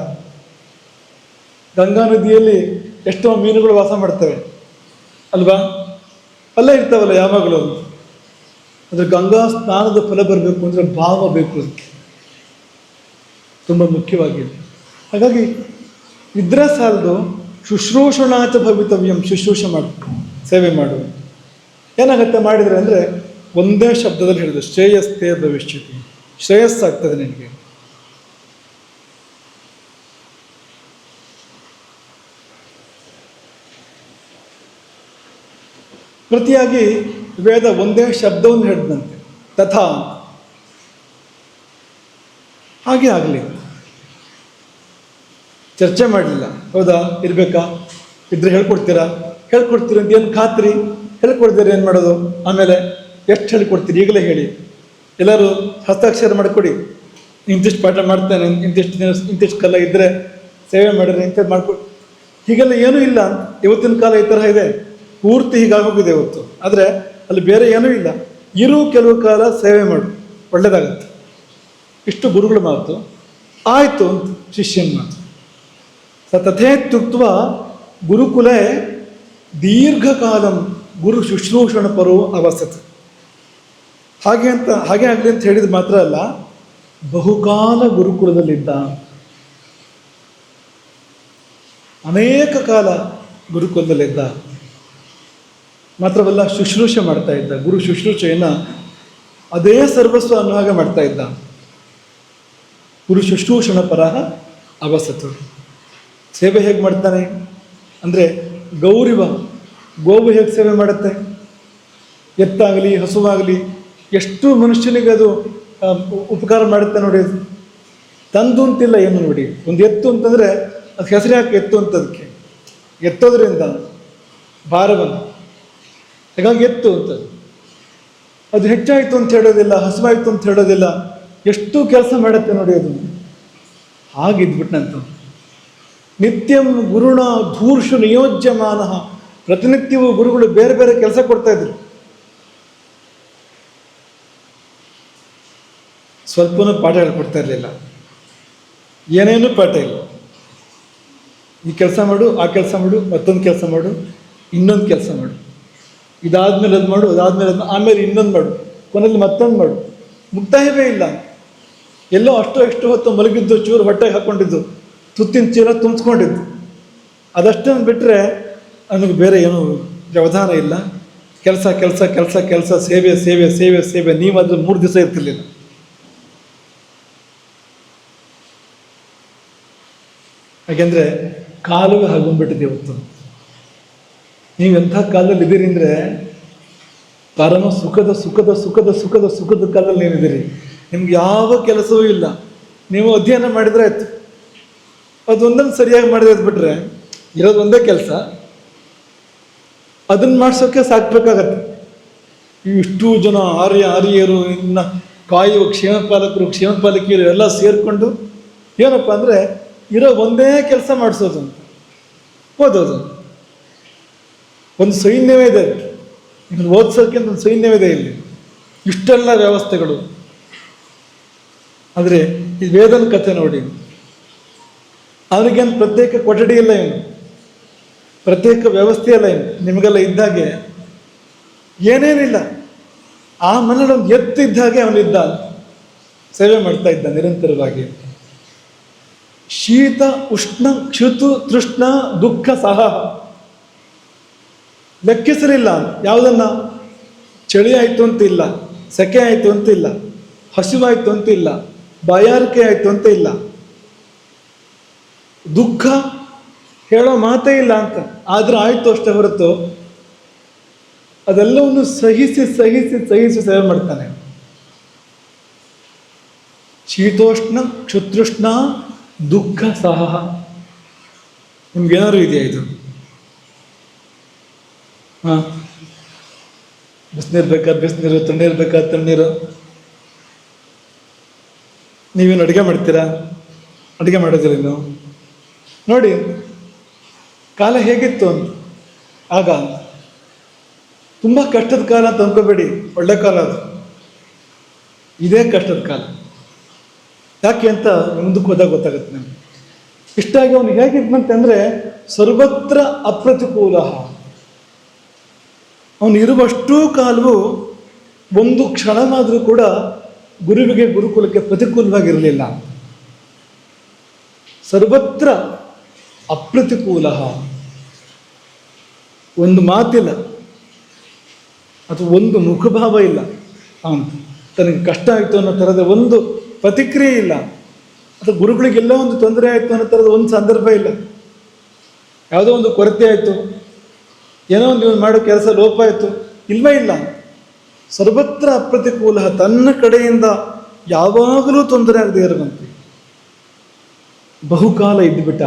ಗಂಗಾ ನದಿಯಲ್ಲಿ ಎಷ್ಟೋ ಮೀನುಗಳು ವಾಸ ಮಾಡ್ತವೆ ಅಲ್ವಾ, ಅಲ್ಲೇ ಇರ್ತಾವಲ್ಲ ಯಾವಾಗಲೂ. ಅಂದರೆ ಗಂಗಾ ಸ್ನಾನದ ಫಲ ಬರಬೇಕು ಅಂದರೆ ಭಾವ ಬೇಕು, ಅದಕ್ಕೆ ತುಂಬ ಮುಖ್ಯವಾಗಿದೆ. ಹಾಗಾಗಿ ಇದ್ರೆ ಸಾಲದು. ಶುಶ್ರೂಷಣಾಚ ಭವಿತವ್ಯಂ, ಶುಶ್ರೂಷೆ ಮಾಡು, ಸೇವೆ ಮಾಡು. ಏನಾಗುತ್ತೆ ಮಾಡಿದರೆ ಅಂದರೆ ಒಂದೇ ಶಬ್ದದಲ್ಲಿ ಹೇಳಿದ್ರು, ಶ್ರೇಯಸ್ತೆ ಭವಿಷ್ಯತಿ, ಶ್ರೇಯಸ್ಸಾಗ್ತದೆ ನಿನಗೆ. ಪ್ರತಿಯಾಗಿ ವೇದ ಒಂದೇ ಶಬ್ದವನ್ನು ಹೇಳಿದಂತೆ, ತಥಾ, ಹಾಗೆ ಆಗಲಿ. ಚರ್ಚೆ ಮಾಡಲಿಲ್ಲ. ಹೌದಾ, ಇರಬೇಕಾ, ಇದ್ರೆ ಹೇಳ್ಕೊಡ್ತೀರಾ, ಹೇಳ್ಕೊಡ್ತೀರಿ ಅಂತ ಏನು ಖಾತ್ರಿ? ಹೇಳ್ಕೊಡ್ತೀರಿ ಏನು ಮಾಡೋದು? ಆಮೇಲೆ ಎಷ್ಟು ಹೇಳಿಕೊಡ್ತೀರಿ ಈಗಲೇ ಹೇಳಿ. ಎಲ್ಲರೂ ಹಸ್ತಾಕ್ಷರ ಮಾಡಿಕೊಡಿ, ಇಂತಿಷ್ಟು ಪಾಠ ಮಾಡ್ತೇನೆ, ಇಂತಿಷ್ಟು ಕಾಲ ಇದ್ದರೆ ಸೇವೆ ಮಾಡಿದ್ರೆ ಇಂಥದ್ದು ಮಾಡ್ಕೊಡಿ. ಹೀಗೆಲ್ಲ ಏನೂ ಇಲ್ಲ. ಇವತ್ತಿನ ಕಾಲ ಈ ತರಹ ಇದೆ, ಪೂರ್ತಿ ಹೀಗಾಗೋಗಿದೆ ಇವತ್ತು. ಆದರೆ ಅಲ್ಲಿ ಬೇರೆ ಏನೂ ಇಲ್ಲ. ಇರು ಕೆಲವು ಕಾಲ ಸೇವೆ ಮಾಡು, ಒಳ್ಳೆಯದಾಗತ್ತೆ. ಇಷ್ಟು ಗುರುಗಳ ಮಾತು. ಆಯಿತು ಅಂತ ಶಿಷ್ಯನ ಮಾತು. ತಥೇತ್ಯುಕ್ತ ಗುರುಕುಲೆ ದೀರ್ಘಕಾಲಂ ಗುರು ಶುಶ್ರೂಷಣ ಪರೋ ಅವಸತ್. ಹಾಗೆ ಆಗಲಿ ಅಂತ ಹೇಳಿದ ಮಾತ್ರ ಅಲ್ಲ, ಬಹುಕಾಲ ಗುರುಕುಲದಲ್ಲಿದ್ದ, ಅನೇಕ ಕಾಲ ಗುರುಕುಲದಲ್ಲಿದ್ದ. ಮಾತ್ರವಲ್ಲ, ಶುಶ್ರೂಷೆ ಮಾಡ್ತಾ ಇದ್ದ. ಗುರು ಶುಶ್ರೂಷೆಯನ್ನು ಅದೇ ಸರ್ವಸ್ವ ಅನ್ನೋ ಹಾಗೆ ಮಾಡ್ತಾ ಇದ್ದ. ಗುರು ಶುಶ್ರೂಷಣ ಪರಃ ಅವಸತು. ಸೇವೆ ಹೇಗೆ ಮಾಡ್ತಾನೆ ಅಂದರೆ, ಗೋವು ಹೇಗೆ ಸೇವೆ ಮಾಡುತ್ತೆ? ಎತ್ತಾಗಲಿ ಹಸುವಾಗಲಿ ಎಷ್ಟು ಮನುಷ್ಯನಿಗೆ ಅದು ಉಪಕಾರ ಮಾಡುತ್ತೆ ನೋಡಿ. ತಂದು ಅಂತಿಲ್ಲ ಏನು ನೋಡಿ. ಒಂದು ಎತ್ತು ಅಂತಂದರೆ ಅದು ಹೆಸರು ಯಾಕೆ ಎತ್ತು ಅಂತದಕ್ಕೆ? ಎತ್ತೋದ್ರಿಂದ ಭಾರವನ್ನು, ಹಾಗಾಗಿ ಎತ್ತು ಅಂತ. ಅದು ಹೆಚ್ಚಾಯಿತು ಅಂತ ಹೇಳೋದಿಲ್ಲ, ಹಸುವಾಯಿತು ಅಂತ ಹೇಳೋದಿಲ್ಲ. ಎಷ್ಟು ಕೆಲಸ ಮಾಡುತ್ತೆ ನೋಡಿ ಅದು. ಹಾಗಿದ್ಬಿಟ್ನಂತ. ನಿತ್ಯಂ ಗುರುಣ ಧೂರ್ಷು ನಿಯೋಜ್ಯಮಾನ. ಪ್ರತಿನಿತ್ಯವೂ ಗುರುಗಳು ಬೇರೆ ಬೇರೆ ಕೆಲಸ ಕೊಡ್ತಾ ಇದ್ರು. ಸ್ವಲ್ಪನೂ ಪಾಠ ಹೇಳ್ಕೊಡ್ತಾ ಇರಲಿಲ್ಲ, ಏನೇನೂ ಪಾಠ ಇಲ್ಲ. ಈ ಕೆಲಸ ಮಾಡು, ಆ ಕೆಲಸ ಮಾಡು, ಮತ್ತೊಂದು ಕೆಲಸ ಮಾಡು, ಇನ್ನೊಂದು ಕೆಲಸ ಮಾಡು, ಇದಾದ್ಮೇಲೆ ಅದು ಮಾಡು, ಅದಾದ್ಮೇಲೆ ಆಮೇಲೆ ಇನ್ನೊಂದು ಮಾಡು, ಕೊನೆಯಲ್ಲಿ ಮತ್ತೊಂದು ಮಾಡು. ಮುಕ್ತಾಯವೇ ಇಲ್ಲ. ಎಲ್ಲೋ ಎಷ್ಟು ಹೊತ್ತು ಮಲಗಿದ್ದು, ಚೂರು ಹೊಟ್ಟೆಗೆ ಹಾಕ್ಕೊಂಡಿದ್ದು, ತುತ್ತಿನ ಚೀಲ ತುಂಬಿಸ್ಕೊಂಡಿದ್ದು, ಅದಷ್ಟನ್ನು ಬಿಟ್ಟರೆ ನನಗೆ ಬೇರೆ ಏನೂ ವ್ಯವಧಾನ ಇಲ್ಲ. ಕೆಲಸ ಕೆಲಸ ಕೆಲಸ ಕೆಲಸ, ಸೇವೆ ಸೇವೆ ಸೇವೆ ಸೇವೆ. ನೀವಾದರೂ 3 ದಿವಸ ಇರ್ತಿರ್ಲಿಲ್ಲ. ಯಾಕೆಂದರೆ ಕಾಲವೇ ಹಾಗೊಂಡ್ಬಿಟ್ಟಿದೆ ಇವತ್ತು. ನೀವು ಎಂಥ ಕಾಲದಲ್ಲಿ ಇದ್ದೀರಿ ಅಂದರೆ, ಪರಮ ಸುಖದ ಸುಖದ ಸುಖದ ಸುಖದ ಸುಖದ ಕಾಲದಲ್ಲಿ ನೀವಿದ್ದೀರಿ. ನಿಮ್ಗೆ ಯಾವ ಕೆಲಸವೂ ಇಲ್ಲ. ನೀವು ಅಧ್ಯಯನ ಮಾಡಿದರೆ ಆಯ್ತು, ಅದೊಂದನ್ನು ಸರಿಯಾಗಿ ಮಾಡಿದ್ರೆ ಬಿಟ್ಟರೆ ಇರೋದು ಒಂದೇ ಕೆಲಸ. ಅದನ್ನು ಮಾಡಿಸೋಕ್ಕೆ ಸಾಕಬೇಕಾಗತ್ತೆ. ಇಷ್ಟು ಜನ ಆರ್ಯರು, ಇನ್ನು ಕಾಯುವ ಕ್ಷೇಮಪಾಲಕಿಯರು ಎಲ್ಲ ಸೇರಿಕೊಂಡು ಏನಪ್ಪ ಅಂದರೆ ಇರೋ ಒಂದೇ ಕೆಲಸ ಮಾಡಿಸೋದು ಅಂತ, ಓದೋದು. ಒಂದು ಸೈನ್ಯವೇ ಇದೆ, ಇದನ್ನು ಓದಿಸೋಕ್ಕೆ ಒಂದು ಸೈನ್ಯವಿದೆ ಇಲ್ಲಿ. ಇಷ್ಟೆಲ್ಲ ವ್ಯವಸ್ಥೆಗಳು. ಆದರೆ ಈ ವೇದನ ಕಥೆ ನೋಡಿ, ಅವನಿಗೇನು ಪ್ರತ್ಯೇಕ ಕೊಠಡಿ ಇಲ್ಲ, ಏನು ಪ್ರತ್ಯೇಕ ವ್ಯವಸ್ಥೆ ಇಲ್ಲ. ಏನು ನಿಮಗೆಲ್ಲ ಇದ್ದಾಗೆ ಏನೇನಿಲ್ಲ. ಆ ಮನೇಲಿ ಒಂದು ಎತ್ತಿದ್ದಾಗೆ ಅವನಿದ್ದ, ಸೇವೆ ಮಾಡ್ತಾ ಇದ್ದ ನಿರಂತರವಾಗಿ. ಶೀತ ಉಷ್ಣ ಕ್ಷುತು ತೃಷ್ಣ ದುಃಖ ಸಹ ಲೆಕ್ಕಿಸಲಿಲ್ಲ. ಯಾವುದನ್ನ ಚಳಿ ಆಯಿತು ಅಂತ ಇಲ್ಲ, ಸೆಕೆ ಆಯಿತು ಅಂತ ಇಲ್ಲ, ಹಸಿವಾಯಿತು ಅಂತ ಇಲ್ಲ, ಬಾಯಾರಿಕೆ ಆಯಿತು ಅಂತ ಇಲ್ಲ, ದುಃಖ ಹೇಳೋ ಮಾತೇ ಇಲ್ಲ ಅಂತ. ಆದರೆ ಆಯಿತು ಅಷ್ಟೇ ಹೊರತು ಅದೆಲ್ಲವನ್ನು ಸಹಿಸಿ ಸಹಿಸಿ ಸಹಿಸಿ ಸೇವೆ ಮಾಡ್ತಾನೆ. ಶೀತೋಷ್ಣ ಕ್ಷುತೃಷ್ಣ ದುಃಖ ಸಹ. ನಿಮ್ಗೇನಾದ್ರು ಇದೆಯಾ ಇದು? ಹಾಂ, ಬಿಸಿನೀರು ಬೇಕಾದ್ರೆ ಬಿಸಿನೀರು, ತಣ್ಣೀರು ಬೇಕಾದ್ರೆ ತಣ್ಣೀರು. ನೀವೇನು ಅಡುಗೆ ಮಾಡ್ತೀರಾ? ಅಡುಗೆ ಮಾಡೋದಿಲ್ಲ ಇನ್ನು. ನೋಡಿ ಕಾಲ ಹೇಗಿತ್ತು ಅಂತ ಆಗ. ತುಂಬ ಕಷ್ಟದ ಕಾಲ ಅಂತ ಅಂದ್ಕೋಬೇಡಿ, ಒಳ್ಳೆ ಕಾಲ ಅದು. ಇದೇ ಕಷ್ಟದ ಕಾಲ. ಯಾಕೆ ಅಂತ ಮುಂದಕ್ಕೆ ಹೋದಾಗ ಗೊತ್ತಾಗುತ್ತೆ ನಮಗೆ. ಇಷ್ಟಾಗಿ ಅವನು ಹೇಗಿದ್ದಂತಂದರೆ ಸರ್ವತ್ರ ಅಪ್ರತಿಕೂಲ. ಅವನು ಇರುವಷ್ಟೂ ಕಾಲವು ಒಂದು ಕ್ಷಣವಾದರೂ ಕೂಡ ಗುರುವಿಗೆ ಗುರುಕುಲಕ್ಕೆ ಪ್ರತಿಕೂಲವಾಗಿರಲಿಲ್ಲ. ಸರ್ವತ್ರ ಅಪ್ರತಿಕೂಲ, ಒಂದು ಮಾತಿಲ್ಲ ಅಥವಾ ಒಂದು ಮುಖಭಾವ ಇಲ್ಲ. ಅವನು ತನಗೆ ಕಷ್ಟ ಆಯಿತು ಅನ್ನೋ ಥರದ ಒಂದು ಪ್ರತಿಕ್ರಿಯೆ ಇಲ್ಲ, ಅಥವಾ ಗುರುಗಳಿಗೆಲ್ಲ ಒಂದು ತೊಂದರೆ ಆಯಿತು ಅನ್ನೋ ಥರದ ಒಂದು ಸಂದರ್ಭ ಇಲ್ಲ. ಯಾವುದೋ ಒಂದು ಕೊರತೆ ಆಯಿತು, ಏನೋ ಒಂದು ಇವನು ಮಾಡೋ ಕೆಲಸ ಲೋಪ ಆಯಿತು, ಇಲ್ವೇ ಇಲ್ಲ. ಸರ್ವತ್ರ ಅಪ್ರತಿಕೂಲ, ತನ್ನ ಕಡೆಯಿಂದ ಯಾವಾಗಲೂ ತೊಂದರೆ ಆಗದೆ ಇರುವಂತೆ ಬಹುಕಾಲ ಇದ್ದುಬಿಟ್ಟ.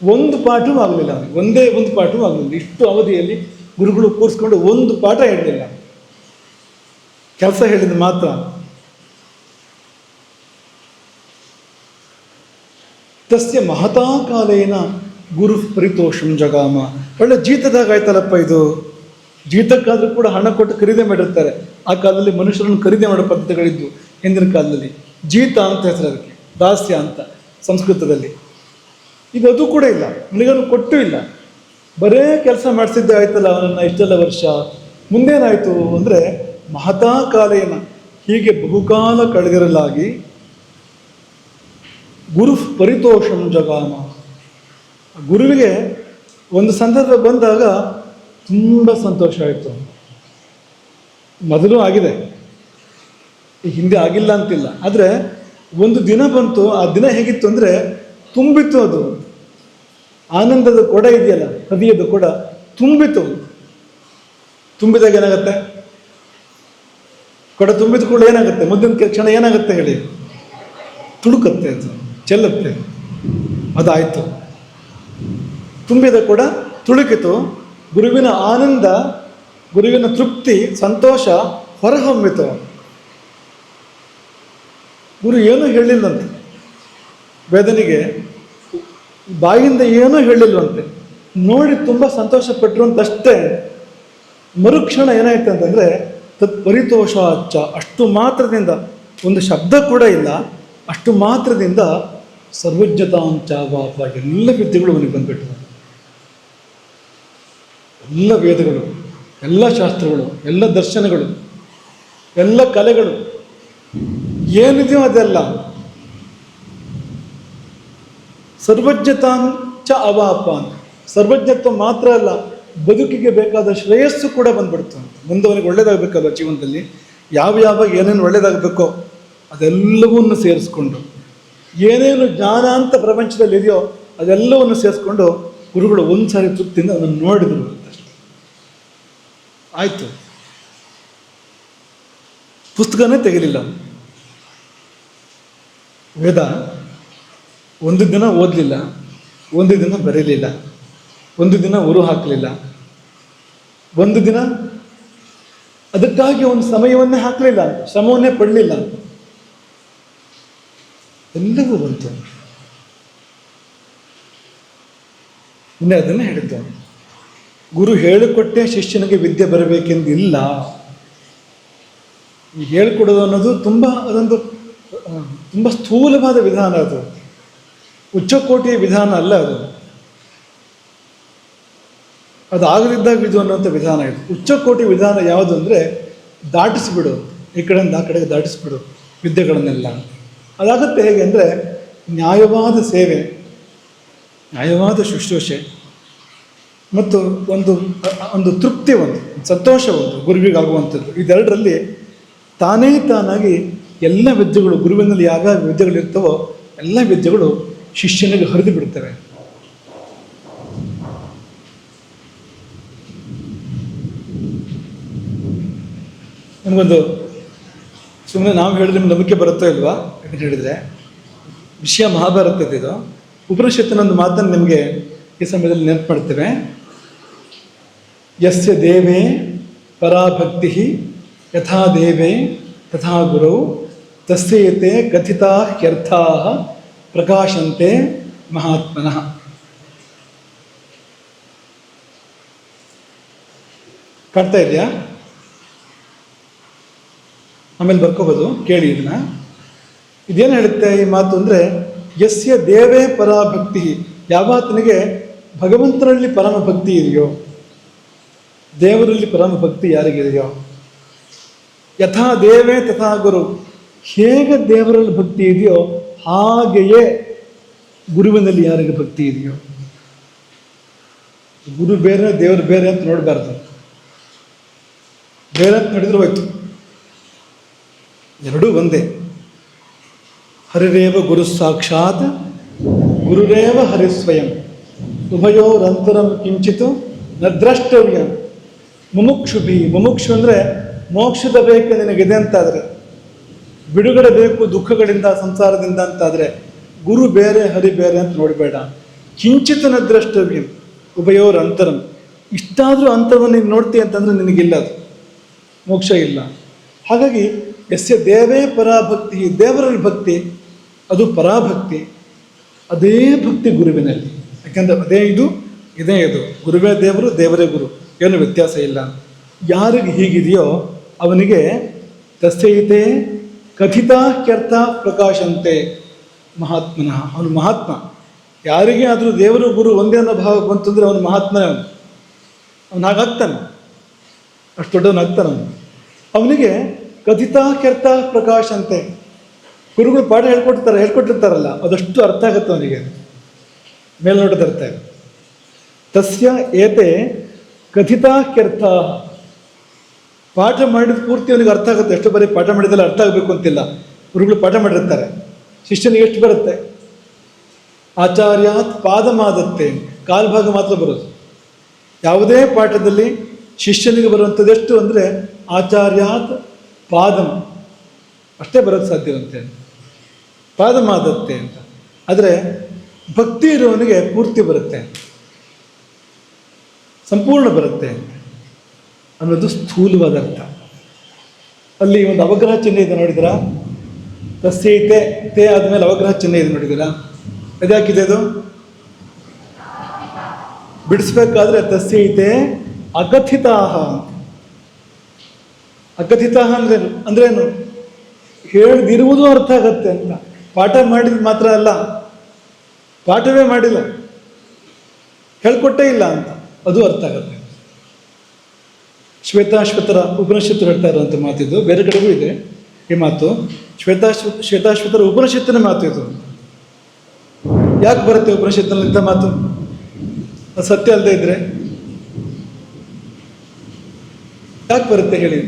ಒಂದು ಪಾಠವೂ ಆಗಲಿಲ್ಲ, ಒಂದೇ ಒಂದು ಪಾಠವೂ ಆಗಲಿಲ್ಲ. ಇಷ್ಟು ಅವಧಿಯಲ್ಲಿ ಗುರುಗಳು ಕೂರಿಸ್ಕೊಂಡು ಒಂದು ಪಾಠ ಹೇಳಲಿಲ್ಲ, ಕೆಲಸ ಹೇಳಿದ ಮಾತ್ರ. ತಸ್ಯ ಮಹತಾ ಕಾಲೇನ ಗುರು ಪರಿತೋಷಂ ಜಗಾಮ. ಒಳ್ಳೆ ಜೀತದಾಗ ಆಯ್ತಲ್ಲಪ್ಪ ಇದು. ಜೀತಕ್ಕಾದರೂ ಕೂಡ ಹಣ ಕೊಟ್ಟು ಖರೀದಿ ಮಾಡಿರ್ತಾರೆ. ಆ ಕಾಲದಲ್ಲಿ ಮನುಷ್ಯರನ್ನು ಖರೀದಿ ಮಾಡೋ ಪದ್ಧತಿಗಳಿದ್ದು ಹಿಂದಿನ ಕಾಲದಲ್ಲಿ. ಜೀತ ಅಂತ ಹೆಸರು ಅದಕ್ಕೆ, ದಾಸ್ಯ ಅಂತ ಸಂಸ್ಕೃತದಲ್ಲಿ. ಈಗ ಅದು ಕೂಡ ಇಲ್ಲ, ನನಗನ್ನು ಕೊಟ್ಟು ಇಲ್ಲ, ಬರೇ ಕೆಲಸ ಮಾಡಿಸಿದ್ದೆ ಆಯ್ತಲ್ಲ ಅವನನ್ನು ಇಷ್ಟೆಲ್ಲ ವರ್ಷ. ಮುಂದೇನಾಯಿತು ಅಂದರೆ ಮಹತಾ ಕಾಲೇನ, ಹೀಗೆ ಬಹುಕಾಲ ಕಳೆದಿರಲಾಗಿ ಗುರು ಪರಿತೋಷಂ ಜಗಾಮ. ಗುರುವಿಗೆ ಒಂದು ಸಂದರ್ಭ ಬಂದಾಗ ತುಂಬ ಸಂತೋಷ ಆಯಿತು. ಮೊದಲು ಆಗಿದೆ, ಈ ಹಿಂದೆ ಆಗಿಲ್ಲ ಅಂತಿಲ್ಲ. ಆದರೆ ಒಂದು ದಿನ ಬಂತು, ಆ ದಿನ ಹೇಗಿತ್ತು ಅಂದರೆ ತುಂಬಿತ್ತು. ಅದು ಆನಂದದ ಕೊಡ ಇದೆಯಲ್ಲ, ಹೃದಯದ ಕೊಡ ತುಂಬಿತು. ತುಂಬಿದಾಗ ಏನಾಗುತ್ತೆ? ಕೊಡ ತುಂಬಿದ ಕೂಡ ಏನಾಗುತ್ತೆ? ಮುಂದಿನ ಕ್ಷಣ ಏನಾಗುತ್ತೆ ಹೇಳಿ? ತುಡುಕತ್ತೆ, ಅದು ಚೆಲ್ಲುತ್ತೆ. ಅದಾಯಿತು. ತುಂಬಿದ ಕೊಡ ತುಳುಕಿತು. ಗುರುವಿನ ಆನಂದ, ಗುರುವಿನ ತೃಪ್ತಿ, ಸಂತೋಷ ಹೊರಹೊಮ್ಮಿತು. ಗುರು ಏನೂ ಹೇಳಿಲ್ಲಂತೆ ವೇದನಿಗೆ, ಬಾಯಿಂದ ಏನೂ ಹೇಳಿಲ್ವಂತೆ. ನೋಡಿ ತುಂಬ ಸಂತೋಷಪಟ್ಟರು ಅಂತಷ್ಟೇ. ಮರುಕ್ಷಣ ಏನಾಯ್ತು ಅಂತಂದರೆ ತತ್ ಪರಿತೋಷ ಅಚ್ಚ, ಅಷ್ಟು ಮಾತ್ರದಿಂದ, ಒಂದು ಶಬ್ದ ಕೂಡ ಇಲ್ಲ, ಅಷ್ಟು ಮಾತ್ರದಿಂದ ಸರ್ವಜ್ಞತಾಂಚ ವಾಪ, ಎಲ್ಲ ವಿದ್ಯೆಗಳು ಅವನಿಗೆ ಬಂದ್ಬಿಟ್ಟು. ಎಲ್ಲ ವೇದಗಳು, ಎಲ್ಲ ಶಾಸ್ತ್ರಗಳು, ಎಲ್ಲ ದರ್ಶನಗಳು, ಎಲ್ಲ ಕಲೆಗಳು ಏನಿದೆಯೋ ಅದೆಲ್ಲ ಸರ್ವಜ್ಞತಾಂಚ ಅವಾಪ. ಸರ್ವಜ್ಞತ್ವ ಮಾತ್ರ ಅಲ್ಲ, ಬದುಕಿಗೆ ಬೇಕಾದ ಶ್ರೇಯಸ್ಸು ಕೂಡ ಬಂದ್ಬಿಡ್ತು ಅಂತ. ಮುಂದೆ ಅವನಿಗೆ ಒಳ್ಳೇದಾಗಬೇಕಲ್ವ ಜೀವನದಲ್ಲಿ, ಯಾವ ಏನೇನು ಒಳ್ಳೇದಾಗಬೇಕೋ ಅದೆಲ್ಲವನ್ನೂ ಸೇರಿಸ್ಕೊಂಡು, ಏನೇನು ಜ್ಞಾನ ಅಂತ ಪ್ರಪಂಚದಲ್ಲಿ ಇದೆಯೋ ಅದೆಲ್ಲವನ್ನು ಸೇರಿಸ್ಕೊಂಡು ಗುರುಗಳು ಒಂದು ಸಾರಿ ತೃಪ್ತಿಯಿಂದ ಅದನ್ನು ನೋಡಿದ್ರು ಅಂತ. ಆಯಿತು, ಪುಸ್ತಕನೇ ತೆಗಿಲಿಲ್ಲ. ವೇದ ಒಂದು ದಿನ ಓದಲಿಲ್ಲ, ಒಂದು ದಿನ ಬರೀಲಿಲ್ಲ, ಒಂದು ದಿನ ಉರು ಹಾಕಲಿಲ್ಲ, ಒಂದು ದಿನ ಅದಕ್ಕಾಗಿ ಒಂದು ಸಮಯವನ್ನೇ ಹಾಕಲಿಲ್ಲ, ಶ್ರಮವನ್ನೇ ಪಡಲಿಲ್ಲ. ಎಲ್ಲವೂ ಬಂತು. ಇನ್ನೇ ಅದನ್ನೇ ಹೇಳಿದ್ದ, ಗುರು ಹೇಳಿಕೊಟ್ಟೆ ಶಿಷ್ಯನಿಗೆ ವಿದ್ಯೆ ಬರಬೇಕೆಂದಿಲ್ಲ. ಈ ಹೇಳಿಕೊಡೋದು ಅನ್ನೋದು ಅದೊಂದು ತುಂಬ ಸ್ಥೂಲವಾದ ವಿಧಾನ. ಅದು ಉಚ್ಚಕೋಟಿಯ ವಿಧಾನ ಅಲ್ಲ. ಅದು ಆಗಲಿದ್ದಾಗ ಇದು ಅನ್ನೋಂಥ ವಿಧಾನ ಇದು. ಉಚ್ಚಕೋಟಿ ವಿಧಾನ ಯಾವುದು ಅಂದರೆ ದಾಟಿಸ್ಬಿಡು, ಈ ಕಡೆಯಿಂದ ಆ ಕಡೆಗೆ ದಾಟಿಸ್ಬಿಡು ವಿದ್ಯೆಗಳನ್ನೆಲ್ಲ. ಅದಾಗುತ್ತೆ ಹೇಗೆ ಅಂದರೆ ನ್ಯಾಯವಾದ ಸೇವೆ, ನ್ಯಾಯವಾದ ಶುಶ್ರೂಷೆ ಮತ್ತು ಒಂದು ತೃಪ್ತಿ, ಒಂದು ಸಂತೋಷ, ಒಂದು ಗುರುವಿಗಾಗುವಂಥದ್ದು. ಇದೆರಡರಲ್ಲಿ ತಾನಾಗಿ ಎಲ್ಲ ವಿದ್ಯೆಗಳು, ಗುರುವಿನಲ್ಲಿ ಯಾವ್ಯಾವ ವಿದ್ಯೆಗಳಿರ್ತವೋ ಎಲ್ಲ ವಿದ್ಯೆಗಳು ಶಿಷ್ಯನಿಗೆ ಹರಿದು ಬಿಡ್ತವೆ. ನಮಗೊಂದು ಸುಮ್ಮನೆ ನಾವು ಹೇಳಿದ್ರೆ ನಿಮ್ಗೆ ನಂಬಿಕೆ ಬರುತ್ತೋ ಇಲ್ವಾ ಅಂತ ಹೇಳಿದರೆ, ವಿಷಯ ಮಹಾಭಾರತದ್ದು. ಉಪನಿಷತ್ತಿನ ಒಂದು ಮಾತನ್ನು ನಿಮಗೆ ಈ ಸಮಯದಲ್ಲಿ ನೆನಪು ಮಾಡ್ತೇವೆ. ಯಸ್ಯ ದೇವೇ ಪರಾಭಕ್ತಿ ಯಥಾ ದೇವೇ ತಥಾ ಗುರೌ ತಸ್ಯೇತೆ ಕಥಿತಾ ಹ್ಯರ್ಥಾ ಪ್ರಕಾಶಂತೆ ಮಹಾತ್ಮನಃ. ಕಾಣ್ತಾ ಇದೆಯಾ? ಆಮೇಲೆ ಬರ್ಕೋಬೋದು, ಕೇಳಿ ಇದನ್ನ. ಇದೇನು ಹೇಳುತ್ತೆ ಈ ಮಾತು ಅಂದರೆ, ಯಸ್ಯ ದೇವೇ ಪರಾಭಕ್ತಿ, ಯಾವಾತನಿಗೆ ಭಗವಂತನಲ್ಲಿ ಪರಮ ಭಕ್ತಿ ಇದೆಯೋ, ದೇವರಲ್ಲಿ ಪರಮ ಭಕ್ತಿ ಯಾರಿಗಿದೆಯೋ, ಯಥಾ ದೇವೇ ತಥಾ ಗುರು, ಹೇಗೆ ದೇವರಲ್ಲಿ ಭಕ್ತಿ ಇದೆಯೋ ಹಾಗೆಯೇ ಗುರುವಿನಲ್ಲಿ ಯಾರಿಗೆ ಭಕ್ತಿ ಇದೆಯೋ. ಗುರು ಬೇರೆ ದೇವರು ಬೇರೆ ಅಂತ ನೋಡಬಾರ್ದು. ಬೇರೆ ಅಂತ ನೋಡಿದ್ರೆ ಹೋಯ್ತು, ಎರಡೂ ಒಂದೇ. ಹರಿರೇವ ಗುರು ಸಾಕ್ಷಾತ್ ಗುರುರೇವ ಹರಿಸ್ವಯಂ ಉಭಯೋರಂತರಂ ಕಿಂಚಿತ್ ನ ದ್ರಷ್ಟವ್ಯ ಮುಮುಕ್ಷುಭಿ. ಮುಮುಕ್ಷು ಅಂದರೆ ಮೋಕ್ಷದ ಬೇಕು ನಿನಗಿದೆ ಅಂತಾದರೆ, ಬಿಡುಗಡೆ ಬೇಕು ದುಃಖಗಳಿಂದ ಸಂಸಾರದಿಂದ ಅಂತಾದರೆ, ಗುರು ಬೇರೆ ಹರಿ ಬೇರೆ ಅಂತ ನೋಡಬೇಡ. ಕಿಂಚಿತ್ ನ ದ್ರಷ್ಟವ್ಯಂ ಉಭಯೋರ ಅಂತರಂ, ಇಷ್ಟಾದರೂ ಅಂತರವನ್ನು ನೀನು ನೋಡ್ತೀಯ ಅಂತಂದರೆ ನಿನಗಿಲ್ಲ, ಅದು ಮೋಕ್ಷ ಇಲ್ಲ. ಹಾಗಾಗಿ ಯಸ್ಯ ದೇವೇ ಪರಾಭಕ್ತಿ, ದೇವರಲ್ಲಿ ಭಕ್ತಿ ಅದು ಪರಾಭಕ್ತಿ, ಅದೇ ಭಕ್ತಿ ಗುರುವಿನಲ್ಲಿ. ಯಾಕೆಂದರೆ ಅದೇ ಇದು ಇದೇ ಇದು, ಗುರುವೇ ದೇವರು ದೇವರೇ ಗುರು, ಏನು ವ್ಯತ್ಯಾಸ ಇಲ್ಲ. ಯಾರಿಗೆ ಹೀಗಿದೆಯೋ ಅವನಿಗೆ ತಸ್ಯೈತೆ ಕಥಿತಾ ಕ್ಯರ್ಥ ಪ್ರಕಾಶಂತೆ ಮಹಾತ್ಮನಃ, ಅವನು ಮಹಾತ್ಮ. ಯಾರಿಗೆ ಆದರೂ ದೇವರು ಗುರು ಒಂದೇ ಅನ್ನೋ ಭಾವ ಬಂತಂದರೆ ಅವನು ಮಹಾತ್ಮನೇ. ಅವನು ಹಾಗಾಗ್ತಾನೆ, ಅಷ್ಟು ದೊಡ್ಡವನಾಗ್ತಾನೆ ಅವನು. ಅವನಿಗೆ ಕಥಿತಾ ಕ್ಯರ್ಥ ಪ್ರಕಾಶಂತೆ, ಗುರುಗಳು ಪಾಠ ಹೇಳ್ಕೊಟ್ಟಿರ್ತಾರಲ್ಲ ಅದಷ್ಟು ಅರ್ಥ ಆಗುತ್ತೆ ಅವನಿಗೆ, ಮೇಲ್ನೋಟದ ಅರ್ಥ. ತಸ್ಯ ಏತೆ ಕಥಿತಾ ಕ್ಯರ್ಥ, ಪಾಠ ಮಾಡಿದ ಪೂರ್ತಿ ಅವನಿಗೆ ಅರ್ಥ ಆಗುತ್ತೆ. ಎಷ್ಟು ಬರೀ ಪಾಠ ಮಾಡಿದಲ್ಲ ಅರ್ಥ ಆಗಬೇಕು ಅಂತಿಲ್ಲ. ಗುರುಗಳು ಪಾಠ ಮಾಡಿರ್ತಾರೆ, ಶಿಷ್ಯನಿಗೆ ಎಷ್ಟು ಬರುತ್ತೆ? ಆಚಾರ್ಯಾತ್ ಪಾದಮಾದತ್ತೆ, ಕಾಲ್ಭಾಗ ಮಾತ್ರ ಬರೋದು. ಯಾವುದೇ ಪಾಠದಲ್ಲಿ ಶಿಷ್ಯನಿಗೆ ಬರುವಂಥದ್ದು ಎಷ್ಟು ಅಂದರೆ ಆಚಾರ್ಯಾತ್ ಪಾದಂ ಅಷ್ಟೇ ಬರೋದು ಸಾಧ್ಯವಂತೆ, ಪಾದಮಾದತ್ತೆ ಅಂತ. ಆದರೆ ಭಕ್ತಿ ಇರುವವನಿಗೆ ಪೂರ್ತಿ ಬರುತ್ತೆ, ಸಂಪೂರ್ಣ ಬರುತ್ತೆ ಅನ್ನೋದು ಸ್ಥೂಲವಾದ ಅರ್ಥ. ಅಲ್ಲಿ ಒಂದು ಅವಗ್ರಹ ಚಿಹ್ನೆ ಇದೆ ನೋಡಿದಿರಾ? ತಸ್ಯೈತೆ ತೇ ಆದಮೇಲೆ ಅವಗ್ರಹ ಚಿಹ್ನೆ ಇದೆ ನೋಡಿದಿರಾ? ಅದ್ಯಾಕಿದೆ? ಅದು ಬಿಡಿಸ್ಬೇಕಾದ್ರೆ ತಸ್ಯೈತೆ ಅಕಥಿತಾಹ. ಅಕಥಿತಾಹ ಅಂದ್ರೇನು? ಹೇಳ್ದಿರುವುದು ಅರ್ಥ ಆಗತ್ತೆ ಅಂತ. ಪಾಠ ಮಾಡಿದ ಮಾತ್ರ ಅಲ್ಲ, ಪಾಠವೇ ಮಾಡಿಲ್ಲ, ಹೇಳ್ಕೊಟ್ಟೇ ಇಲ್ಲ ಅಂತ, ಅದು ಅರ್ಥ ಆಗತ್ತೆ. ಶ್ವೇತಾಶ್ವತರ ಉಪನಿಷತ್ತು ಹೇಳ್ತಾ ಇರುವಂಥ ಮಾತಿದ್ದು, ಬೇರೆ ಕಡೆಗೂ ಇದೆ ಈ ಮಾತು. ಶ್ವೇತಾಶ್ವತರ ಉಪನಿಷತ್ತಿನ ಮಾತು ಇದು. ಯಾಕೆ ಬರುತ್ತೆ ಉಪನಿಷತ್ತಿನಲ್ಲಿದ್ದ ಮಾತು? ಅದು ಸತ್ಯ ಅಲ್ಲದೆ ಇದ್ರೆ ಯಾಕೆ ಬರುತ್ತೆ ಹೇಳಿ?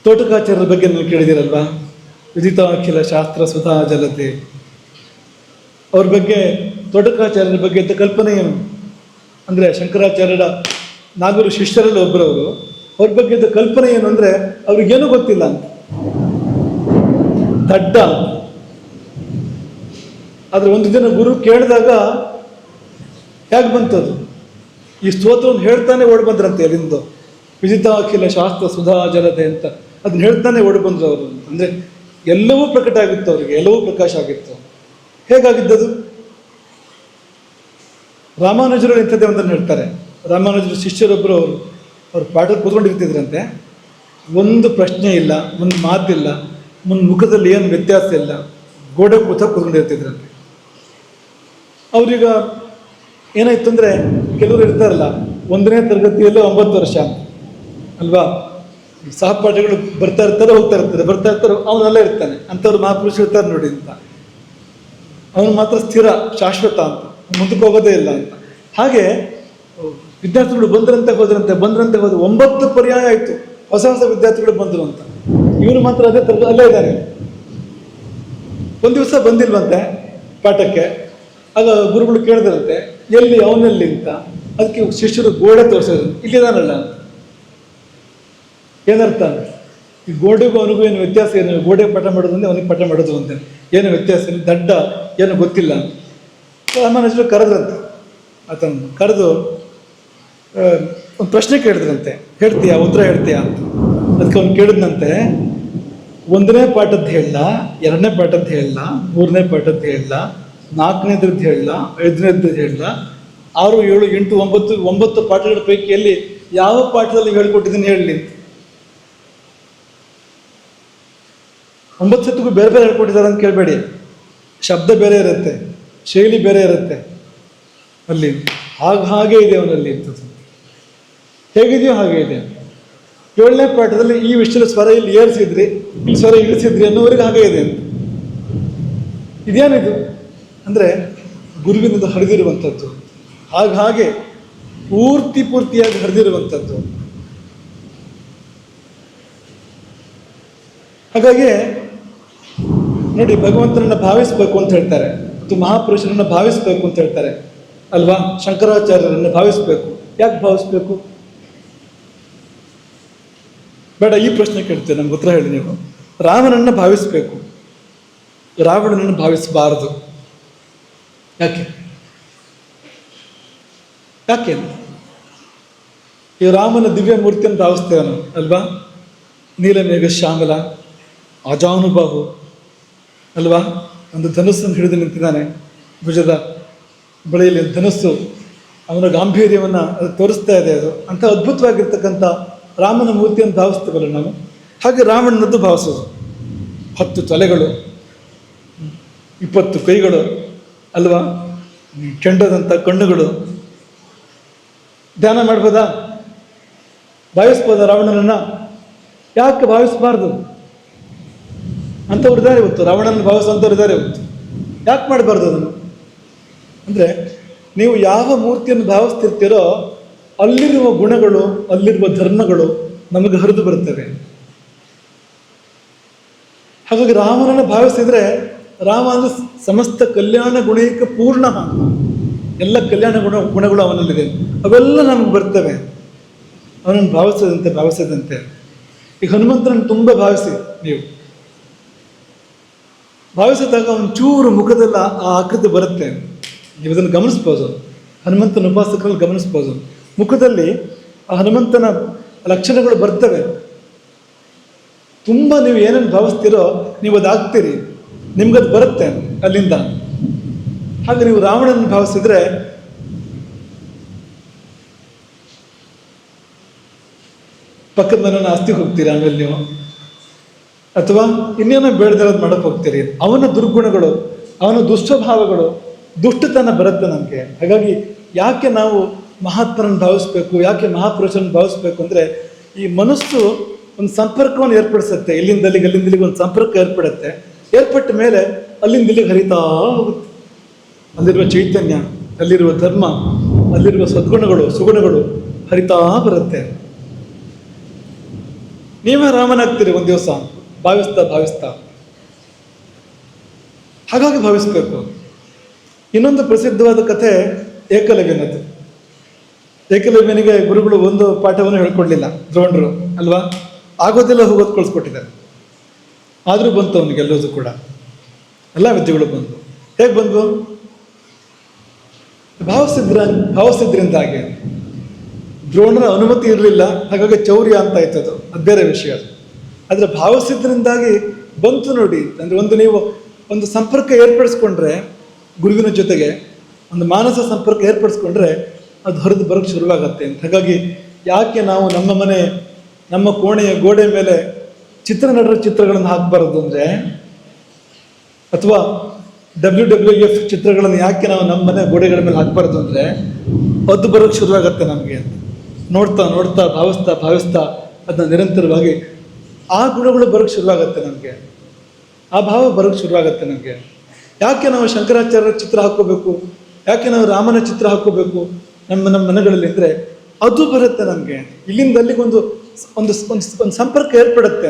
ತೋಟಕಾಚಾರ್ಯರ ಬಗ್ಗೆ ನೀವು ಕೇಳಿದಿರಲ್ವಾ? ವಿದಿತಾಖಿಲ ಶಾಸ್ತ್ರ ಸುಧಾ ಜಲತೆ. ಅವ್ರ ಬಗ್ಗೆ, ತೋಟಕಾಚಾರ್ಯರ ಬಗ್ಗೆ ಇದ್ದ ಕಲ್ಪನೆ ಏನು ಅಂದರೆ, ಶಂಕರಾಚಾರ್ಯರ ನಾಲ್ವರು ಶಿಷ್ಯರಲ್ಲಿ ಒಬ್ಬರವರು, ಅವ್ರ ಬಗ್ಗೆ ಇದ್ದ ಕಲ್ಪನೆ ಏನು ಅಂದರೆ ಅವ್ರಿಗೇನೂ ಗೊತ್ತಿಲ್ಲ ಅಂತ, ದಡ್ಡ. ಆದರೆ ಒಂದು ದಿನ ಗುರು ಕೇಳಿದಾಗ ಹೇಗೆ ಬಂತದು? ಈ ಸ್ತೋತ್ರವನ್ನು ಹೇಳ್ತಾನೆ ಓಡಿ ಬಂದ್ರಂತೆ ಅಲ್ಲಿಂದ. ವಿದಿತಾಖಿಲ ಶಾಸ್ತ್ರ ಸುಧಾ ಜಲತೆ ಅಂತ ಅದನ್ನ ಹೇಳ್ತಾನೆ ಓಡಿ ಬಂದರು ಅವರು. ಅಂದರೆ ಎಲ್ಲವೂ ಪ್ರಕಟ ಆಗಿತ್ತು ಅವರಿಗೆ, ಎಲ್ಲವೂ ಪ್ರಕಾಶ ಆಗಿತ್ತು. ಹೇಗಾಗಿದ್ದದು? ರಾಮಾನುಜರು ಇಂಥದ್ದೇ ಒಂದನ್ನು ಹೇಳ್ತಾರೆ. ರಾಮಾನುಜರು ಶಿಷ್ಯರೊಬ್ಬರು ಅವ್ರು ಪಾಠ ಕೂತ್ಕೊಂಡಿರ್ತಿದ್ರಂತೆ, ಒಂದು ಪ್ರಶ್ನೆ ಇಲ್ಲ, ಒಂದು ಮಾತಿಲ್ಲ, ಒಂದು ಮುಖದಲ್ಲಿ ಏನು ವ್ಯತ್ಯಾಸ ಇಲ್ಲ, ಗೋಡೆ ಕೂತ್ಕೊಂಡಿರ್ತಿದ್ರಂತೆ. ಅವ್ರೀಗ ಏನಾಯ್ತು ಅಂದರೆ, ಕೆಲವರು ಇರ್ತಾರಲ್ಲ 1ನೇ ತರಗತಿಯಲ್ಲೂ 9 ವರ್ಷ ಅಲ್ವಾ, ಸಹಪಾಠಿಗಳು ಬರ್ತಾ ಇರ್ತಾರೆ ಹೋಗ್ತಾ ಇರ್ತಾರೆ, ಬರ್ತಾ ಇರ್ತಾರೆ, ಅವನಲ್ಲೇ ಇರ್ತಾನೆ. ಅಂಥವ್ರು ಮಹಾಪುರುಷರು ಇರ್ತಾರೆ ನೋಡಿ ಅಂತ. ಅವನು ಮಾತ್ರ ಸ್ಥಿರ ಶಾಶ್ವತ ಅಂತ, ಮುಂದಕ್ಕೆ ಹೋಗೋದೇ ಇಲ್ಲ ಅಂತ. ಹಾಗೆ ವಿದ್ಯಾರ್ಥಿಗಳು ಬಂದ್ರಂತೆ ಹೋದ್ರಂತೆ 9 ಪರ್ಯಾಯ ಆಯಿತು, ಹೊಸ ಹೊಸ ವಿದ್ಯಾರ್ಥಿಗಳು ಬಂದರು ಅಂತ. ಇವನು ಮಾತ್ರ ಅದೇ ಅಲ್ಲೇ ಇದ್ದಾನೆ. ಒಂದು ದಿವಸ ಬಂದಿಲ್ವಂತೆ ಪಾಠಕ್ಕೆ. ಆಗ ಗುರುಗಳು ಕೇಳಿದ್ರಂತೆ, ಎಲ್ಲಿ ಅವನಲ್ಲಿ ಅಂತ. ಅದಕ್ಕೆ ಶಿಷ್ಯರು ಗೋಡೆ ತೋರಿಸಿದ್ರು, ಇಲ್ಲಿದಾನಲ್ಲ ಅಂತ. ಏನರ್ಥ? ಈ ಗೋಡೆಗೂ ಅವನಿಗೂ ಏನು ವ್ಯತ್ಯಾಸ ಏನು? ಗೋಡೆ ಪಾಠ ಮಾಡೋದು ಅಂದರೆ ಅವನಿಗೆ ಪಾಠ ಮಾಡೋದು ಅಂತ ಏನು ವ್ಯತ್ಯಾಸ? ದಡ್ಡ, ಏನು ಗೊತ್ತಿಲ್ಲ ಅಂತ ರಾಮಾನುಜರು ಕರೆದ್ರಂತೆ. ಆತನ ಕರೆದು ಒಂದು ಪ್ರಶ್ನೆ ಕೇಳಿದ್ರಂತೆ, ಹೇಳ್ತೀಯಾ, ಉತ್ತರ ಹೇಳ್ತೀಯಾ ಅಂತ. ಅದಕ್ಕೆ ಅವ್ನು ಕೇಳಿದ್ನಂತೆ, 1ನೇ ಪಾಠದ್ದು ಹೇಳಲ್ಲ, 2ನೇ ಪಾಠದ್ದು ಹೇಳಲ್ಲ, 3ನೇ ಪಾಠದ್ದು ಹೇಳಲ್ಲ, 4ನೇದ್ರದ್ದು ಹೇಳಲ್ಲ, 5ನೇದ್ರದ್ದು ಹೇಳಲ್ಲ, 6, 7, 8, 9 ಪಾಠಗಳ ಪೈಕಿಯಲ್ಲಿ ಯಾವ ಪಾಠದಲ್ಲಿ ಹೇಳ್ಕೊಟ್ಟಿದ್ದೀನಿ ಹೇಳಲಿ. 9 ಸತ್ತಿಗೂ ಬೇರೆ ಬೇರೆ ಹೇಳ್ಕೊಟ್ಟಿದ್ದಾರೆ ಅಂತ ಕೇಳಬೇಡಿ. ಶಬ್ದ ಬೇರೆ ಇರುತ್ತೆ, ಶೈಲಿ ಬೇರೆ ಇರುತ್ತೆ ಅಲ್ಲಿ. ಹಾಗೆ ಇದೆ ಅವನಲ್ಲಿ ಇರ್ತದೆ, ಹೇಗಿದೆಯೋ ಹಾಗೆ ಇದೆ. 7ನೇ ಪಾಠದಲ್ಲಿ ಈ ವಿಷಯದ ಸ್ವರ ಇಲ್ಲಿ ಏರಿಸಿದ್ರಿ, ಇಲ್ಲಿ ಸ್ವರ ಇಳಿಸಿದ್ರಿ ಅನ್ನೋವರೆಗೆ ಹಾಗೆ ಇದೆ ಅಂತ. ಇದೇನಿದು ಅಂದರೆ ಗುರುವಿನಿಂದ ಹರಿದಿರುವಂಥದ್ದು, ಹಾಗೆ ಪೂರ್ತಿಯಾಗಿ ಹರಿದಿರುವಂಥದ್ದು. ಹಾಗಾಗಿ ನೋಡಿ, ಭಗವಂತನನ್ನ ಭಾವಿಸ್ಬೇಕು ಅಂತ ಹೇಳ್ತಾರೆ, ಮತ್ತು ಮಹಾಪುರುಷರನ್ನ ಭಾವಿಸ್ಬೇಕು ಅಂತ ಹೇಳ್ತಾರೆ ಅಲ್ವಾ. ಶಂಕರಾಚಾರ್ಯರನ್ನು ಭಾವಿಸ್ಬೇಕು. ಯಾಕೆ ಭಾವಿಸ್ಬೇಕು? ಬೇಡ, ಈ ಪ್ರಶ್ನೆ ಕೇಳ್ತೇವೆ, ನಮ್ಗೆ ಉತ್ತರ ಹೇಳಿ ನೀವು. ರಾಮನನ್ನು ಭಾವಿಸ್ಬೇಕು, ರಾವಣನನ್ನು ಭಾವಿಸಬಾರದು. ಯಾಕೆ? ಈ ರಾಮನ ದಿವ್ಯ ಮೂರ್ತಿಯನ್ನು ಭಾವಿಸ್ತೇವೆ ನಾವು ಅಲ್ವಾ. ನೀಲಮೇಘ ಶ್ಯಾಮಲ, ಅಜಾನುಬಾಹು ಅಲ್ವಾ. ಒಂದು ಧನುಸ್ಸನ್ನು ಹಿಡಿದು ನಿಂತಿದ್ದಾನೆ, ಭುಜದ ಬಳಿಯಲ್ಲಿ ಧನುಸ್ಸು, ಅವನ ಗಾಂಭೀರ್ಯವನ್ನು ಅದು ತೋರಿಸ್ತಾ ಇದೆ. ಅದು ಅಂಥ ಅದ್ಭುತವಾಗಿರ್ತಕ್ಕಂಥ ರಾಮನ ಮೂರ್ತಿಯನ್ನು ಭಾವಿಸ್ತೇವಲ್ಲ ನಾವು. ಹಾಗೆ ರಾವಣನದ್ದು ಭಾವಿಸೋದು. 10 ತಲೆಗಳು, 20 ಕೈಗಳು ಅಲ್ವಾ, ಕೆಂಡದಂಥ ಕಣ್ಣುಗಳು. ಧ್ಯಾನ ಮಾಡ್ಬೋದಾ? ಭಾವಿಸ್ಬೋದಾ ರಾವಣನನ್ನು? ಯಾಕೆ ಭಾವಿಸಬಾರ್ದು? ಅಂಥವ್ರು ಇದ್ದಾರೆ ಇವತ್ತು, ರಾವಣನ ಭಾವಿಸುವಂಥವ್ರು ಇದ್ದಾರೆ ಇವತ್ತು. ಯಾಕೆ ಮಾಡಬಾರ್ದು ಅದನ್ನು? ಅಂದರೆ ನೀವು ಯಾವ ಮೂರ್ತಿಯನ್ನು ಭಾವಿಸ್ತಿರ್ತೀರೋ ಅಲ್ಲಿರುವ ಗುಣಗಳು, ಅಲ್ಲಿರುವ ಧರ್ಮಗಳು ನಮಗೆ ಹರಿದು ಬರುತ್ತವೆ. ಹಾಗಾಗಿ ರಾಮನನ್ನು ಭಾವಿಸಿದರೆ, ರಾಮ ಅಂದರೆ ಸಮಸ್ತ ಕಲ್ಯಾಣ ಗುಣೈಕ ಪೂರ್ಣ, ಎಲ್ಲ ಕಲ್ಯಾಣ ಗುಣಗಳು ಅವನಲ್ಲಿದೆ, ಅವೆಲ್ಲ ನಮಗೆ ಬರ್ತವೆ ಅವನನ್ನು ಭಾವಿಸದಂತೆ. ಈಗ ಹನುಮಂತನನ್ನು ತುಂಬ ಭಾವಿಸಿ ನೀವು. ಭಾವಿಸಿದಾಗ ಅವನ ಚೂರು ಮುಖದಲ್ಲ ಆ ಆಕೃತಿ ಬರುತ್ತೆ. ನೀವು ಅದನ್ನು ಗಮನಿಸ್ಬೋದು, ಹನುಮಂತನ ಉಪಾಸಕರಲ್ಲಿ ಗಮನಿಸ್ಬೋದು. ಮುಖದಲ್ಲಿ ಆ ಹನುಮಂತನ ಲಕ್ಷಣಗಳು ಬರ್ತವೆ. ತುಂಬ ನೀವು ಏನೇನು ಭಾವಿಸ್ತೀರೋ ನೀವು ಅದಾಗ್ತೀರಿ, ನಿಮ್ಗದು ಬರುತ್ತೆ ಅಲ್ಲಿಂದ. ಹಾಗೆ ನೀವು ರಾವಣನ ಭಾವಿಸಿದ್ರೆ ಪಕ್ಕದ ಮನೆಯನ್ನು ಆಸ್ತಿಗೆ ಹೋಗ್ತೀರಿ, ಆಮೇಲೆ ನೀವು ಅಥವಾ ಇನ್ನೇನೋ ಬೇಡದಿರೋದು ಮಾಡಕ್ಕೆ ಹೋಗ್ತೀರಿ. ಅವನ ದುರ್ಗುಣಗಳು, ಅವನ ದುಸ್ವಭಾವಗಳು, ದುಷ್ಟತನ ಬರುತ್ತೆ ನಮಗೆ. ಹಾಗಾಗಿ ಯಾಕೆ ನಾವು ಮಹಾತ್ಮರನ್ನು ಭಾವಿಸ್ಬೇಕು, ಯಾಕೆ ಮಹಾಪುರುಷರನ್ನು ಭಾವಿಸ್ಬೇಕು ಅಂದರೆ, ಈ ಮನಸ್ಸು ಒಂದು ಸಂಪರ್ಕವನ್ನು ಏರ್ಪಡಿಸುತ್ತೆ. ಇಲ್ಲಿಂದಲ್ಲಿಗೆ ಅಲ್ಲಿಂದಲ್ಲಿಗೆ ಒಂದು ಸಂಪರ್ಕ ಏರ್ಪಡುತ್ತೆ. ಏರ್ಪಟ್ಟ ಮೇಲೆ ಅಲ್ಲಿಂದ ಇಲ್ಲಿಗೆ ಹರಿತಾ ಹೋಗುತ್ತೆ. ಅಲ್ಲಿರುವ ಚೈತನ್ಯ, ಅಲ್ಲಿರುವ ಧರ್ಮ, ಅಲ್ಲಿರುವ ಸದ್ಗುಣಗಳು, ಸುಗುಣಗಳು ಹರಿತಾ ಬರುತ್ತೆ. ನೀವೇ ರಾಮನಾಗ್ತೀರಿ ಒಂದು ದಿವಸ, ಭಾವಿಸ್ತಾ. ಹಾಗಾಗಿ ಭಾವಿಸ್ಬೇಕು. ಇನ್ನೊಂದು ಪ್ರಸಿದ್ಧವಾದ ಕಥೆ ಏಕಲವ್ಯನದ್ದು. ಏಕಲವ್ಯನಿಗೆ ಗುರುಗಳು ಒಂದು ಪಾಠವನ್ನು ಹೇಳ್ಕೊಡ್ಲಿಲ್ಲ, ದ್ರೋಣರು ಅಲ್ವಾ. ಆಗೋದೆಲ್ಲ ಹೋಗೋದು ಕಳಿಸ್ಕೊಟ್ಟಿದ್ದಾರೆ. ಆದರೂ ಬಂತು ಅವನಿಗೆ ಎಲ್ಲೋದು ಕೂಡ, ಎಲ್ಲ ವಿದ್ಯೆಗಳು ಬಂದು. ಹೇಗೆ ಬಂದು? ಭಾವಿಸಿದ್ರಿಂದಾಗಿ. ದ್ರೋಣರ ಅನುಮತಿ ಇರಲಿಲ್ಲ, ಹಾಗಾಗಿ ಚೌರ್ಯ ಅಂತ ಆಯ್ತದು, ಅದು ಬೇರೆ ವಿಷಯ. ಆದರೆ ಭಾವಿಸಿದ್ರಿಂದಾಗಿ ಬಂತು ನೋಡಿ. ಅಂದರೆ ನೀವು ಒಂದು ಸಂಪರ್ಕ ಏರ್ಪಡಿಸ್ಕೊಂಡ್ರೆ, ಗುರುವಿನ ಜೊತೆಗೆ ಒಂದು ಮಾನಸ ಸಂಪರ್ಕ ಏರ್ಪಡಿಸ್ಕೊಂಡ್ರೆ ಅದು ಹರಿದು ಬರೋಕ್ಕೆ ಶುರುವಾಗತ್ತೆ ಅಂತ. ಹಾಗಾಗಿ ಯಾಕೆ ನಾವು ನಮ್ಮ ಮನೆ, ನಮ್ಮ ಕೋಣೆಯ ಗೋಡೆ ಮೇಲೆ ಚಿತ್ರನಟರ ಚಿತ್ರಗಳನ್ನು ಹಾಕಬಾರದು ಅಂದರೆ, ಅಥವಾ WWF ಚಿತ್ರಗಳನ್ನು ಯಾಕೆ ನಾವು ನಮ್ಮ ಮನೆ ಗೋಡೆಗಳ ಮೇಲೆ ಹಾಕಬಾರ್ದು ಅಂದರೆ, ಅದು ಬರೋಕ್ಕೆ ಶುರುವಾಗತ್ತೆ ನಮಗೆ ಅಂತ. ನೋಡ್ತಾ ಭಾವಿಸ್ತಾ ಅದನ್ನ ನಿರಂತರವಾಗಿ ಆ ಗುಣಗಳು ಬರೋಕ್ಕೆ ಶುರುವಾಗತ್ತೆ ನಮಗೆ, ಆ ಭಾವ ಬರೋಕ್ಕೆ ಶುರುವಾಗತ್ತೆ ನಮಗೆ. ಯಾಕೆ ನಾವು ಶಂಕರಾಚಾರ್ಯರ ಚಿತ್ರ ಹಾಕ್ಕೋಬೇಕು, ಯಾಕೆ ನಾವು ರಾಮನ ಚಿತ್ರ ಹಾಕ್ಕೋಬೇಕು ನಮ್ಮ ಮನೆಗಳಲ್ಲಿ ಅಂದರೆ, ಅದು ಬರುತ್ತೆ ನಮಗೆ. ಇಲ್ಲಿಂದ ಅಲ್ಲಿಗೆ ಒಂದು ಸಂಪರ್ಕ ಏರ್ಪಡುತ್ತೆ,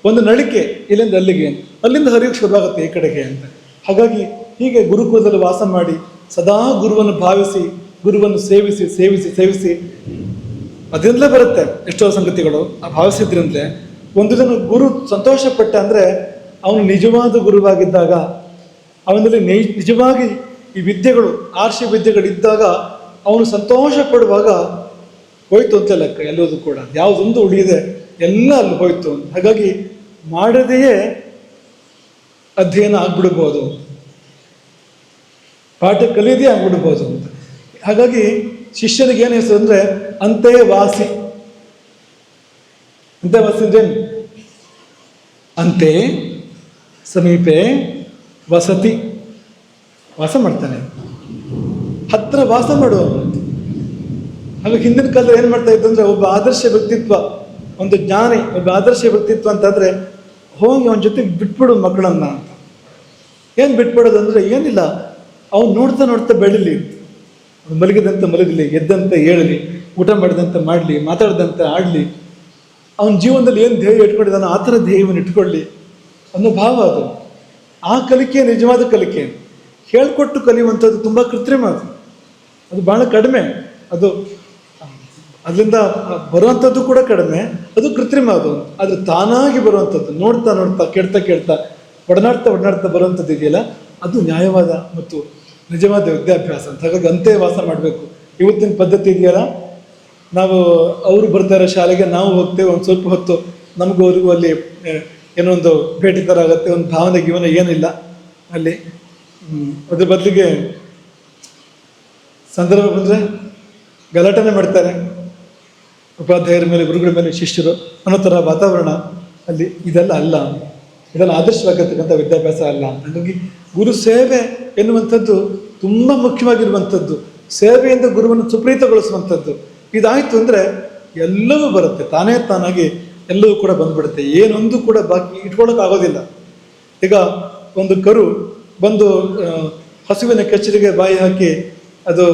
ಒಂದು ನಳಿಕೆ ಇಲ್ಲಿಂದ ಅಲ್ಲಿಗೆ, ಅಲ್ಲಿಂದ ಹರಿಯೋಕ್ಕೆ ಶುರುವಾಗುತ್ತೆ ಈ ಕಡೆಗೆ ಅಂತ. ಹಾಗಾಗಿ ಹೀಗೆ ಗುರುಕುಲದಲ್ಲಿ ವಾಸ ಮಾಡಿ ಸದಾ ಗುರುವನ್ನು ಭಾವಿಸಿ, ಗುರುವನ್ನು ಸೇವಿಸಿ ಅದರಿಂದಲೇ ಬರುತ್ತೆ ಎಷ್ಟೋ ಸಂಗತಿಗಳು. ಆ ಭಾವಿಸಿದ್ರಿಂದಲೇ ಒಂದು ದಿನ ಗುರು ಸಂತೋಷಪಟ್ಟ ಅಂದರೆ, ಅವನು ನಿಜವಾದ ಗುರುವಾಗಿದ್ದಾಗ, ಅವನಲ್ಲಿ ನಿಜವಾಗಿ ಈ ವಿದ್ಯೆಗಳು, ಆರ್ಷ ವಿದ್ಯೆಗಳಿದ್ದಾಗ ಅವನು ಸಂತೋಷ ಪಡುವಾಗ ಹೋಯ್ತು ಅಂತ ಲೆಕ್ಕ ಎಲ್ಲೋದು ಕೂಡ, ಯಾವುದೊಂದು ಉಳಿಯಿದೆ ಎಲ್ಲ ಅಲ್ಲಿ ಹೋಯ್ತು ಅಂತ. ಹಾಗಾಗಿ ಮಾಡದೆಯೇ ಅಧ್ಯಯನ ಆಗ್ಬಿಡ್ಬೋದು, ಪಾಠ ಕಲಿಯದೇ ಆಗ್ಬಿಡ್ಬೋದು ಅಂತ. ಹಾಗಾಗಿ ಶಿಷ್ಯನಿಗೆ ಏನು ಹೆಸರು ಅಂದರೆ ಅಂತೆವಾಸಿ. ಅಂತೆವಾಸಿ ಅಂದ್ರೇನು? ಅಂತೆ ಸಮೀಪೆ ವಸತಿ, ವಾಸ ಮಾಡ್ತಾನೆ, ಹತ್ರ ವಾಸ ಮಾಡುವವನು. ಹಾಗಾಗಿ ಹಿಂದಿನ ಕಾಲದಲ್ಲಿ ಏನು ಮಾಡ್ತಾ ಇತ್ತು ಅಂದರೆ, ಒಬ್ಬ ಆದರ್ಶ ವ್ಯಕ್ತಿತ್ವ, ಒಂದು ಜ್ಞಾನಿ, ಒಬ್ಬ ಆದರ್ಶ ವ್ಯಕ್ತಿತ್ವ ಅಂತಂದರೆ ಹೋಗಿ ಅವನ ಜೊತೆಗೆ ಬಿಟ್ಬಿಡು ಮಕ್ಕಳನ್ನ ಅಂತ. ಏನು ಬಿಟ್ಬಿಡೋದು ಅಂದರೆ ಏನಿಲ್ಲ, ಅವ್ನು ನೋಡ್ತಾ ನೋಡ್ತಾ ಬೆಳೀಲಿ, ಮಲಗಿದಂತೆ ಮಲಗಲಿ, ಎದ್ದಂತೆ ಏಳಲಿ, ಊಟ ಮಾಡಿದಂತೆ ಮಾಡಲಿ, ಮಾತಾಡ್ದಂತೆ ಆಡಲಿ, ಅವನ ಜೀವನದಲ್ಲಿ ಏನು ಧ್ಯೇಯ ಇಟ್ಕೊಂಡಿದ್ದಾನೋ ಆ ಥರ ಧ್ಯೇಯವನ್ನು ಇಟ್ಕೊಳ್ಳಿ ಅನ್ನೋ ಭಾವ ಅದು. ಆ ಕಲಿಕೆ ನಿಜವಾದ ಕಲಿಕೆ. ಹೇಳ್ಕೊಟ್ಟು ಕಲಿಯುವಂಥದ್ದು ತುಂಬ ಕೃತ್ರಿಮ, ಅದು ಭಾಳ ಕಡಿಮೆ. ಅದು ಅದರಿಂದ ಬರುವಂಥದ್ದು ಕೂಡ ಕಡಿಮೆ, ಅದು ಕೃತ್ರಿಮ ಅದು. ಆದರೆ ತಾನಾಗಿ ಬರುವಂಥದ್ದು, ನೋಡ್ತಾ ನೋಡ್ತಾ ಕೇಳ್ತಾ ಕೇಳ್ತಾ ಒಡನಾಡ್ತಾ ಬರುವಂಥದ್ದು ಇದೆಯಲ್ಲ, ಅದು ನ್ಯಾಯವಾದ ಮತ್ತು ನಿಜವಾದ ವಿದ್ಯಾಭ್ಯಾಸ ಅಂತ. ಹಾಗಾಗಿ ಅಂತೆವಾಸ ಮಾಡಬೇಕು. ಇವತ್ತಿನ ಪದ್ಧತಿ ಇದೆಯಲ್ಲ, ನಾವು ಅವರು ಬರ್ತಾರೆ ಶಾಲೆಗೆ, ನಾವು ಹೋಗ್ತೇವೆ, ಒಂದು ಸ್ವಲ್ಪ ಹೊತ್ತು ನಮಗೂ ಅವ್ರಿಗೂ ಅಲ್ಲಿ ಏನೋ ಒಂದು ಭೇಟಿ ಥರ ಆಗುತ್ತೆ, ಒಂದು ಭಾವನೆ ಗೀವನೆ ಏನಿಲ್ಲ ಅಲ್ಲಿ. ಅದ್ರ ಬದಲಿಗೆ ಸಂದರ್ಭ ಬಂದರೆ ಗಲಾಟನೆ ಮಾಡ್ತಾರೆ, ಉಪಾಧ್ಯಾಯರ ಮೇಲೆ, ಗುರುಗಳ ಮೇಲೆ, ಶಿಷ್ಯರು ಅನ್ನೋ ಥರ ವಾತಾವರಣ ಅಲ್ಲಿ. ಇದೆಲ್ಲ ಅಲ್ಲ, ಇದೆಲ್ಲ ಆದರ್ಶವಾಗಿರ್ತಕ್ಕಂಥ ವಿದ್ಯಾಭ್ಯಾಸ ಅಲ್ಲ. ಹಾಗಾಗಿ ಗುರು ಸೇವೆ ಎನ್ನುವಂಥದ್ದು ತುಂಬ ಮುಖ್ಯವಾಗಿರುವಂಥದ್ದು. ಸೇವೆಯಿಂದ ಗುರುವನ್ನು ಸುಪ್ರೀತಗೊಳಿಸುವಂಥದ್ದು. ಇದಾಯಿತು ಅಂದರೆ ಎಲ್ಲವೂ ಬರುತ್ತೆ, ತಾನಾಗಿ ಎಲ್ಲವೂ ಕೂಡ ಬಂದ್ಬಿಡುತ್ತೆ. ಏನೊಂದು ಕೂಡ ಬಾಕಿ ಇಟ್ಕೊಳ್ಳೋಕ್ಕಾಗೋದಿಲ್ಲ. ಈಗ ಒಂದು ಕರು ಬಂದು ಹಸುವಿನ ಕೆಚ್ಚಲಿಗೆ ಬಾಯಿ ಹಾಕಿ ಅದು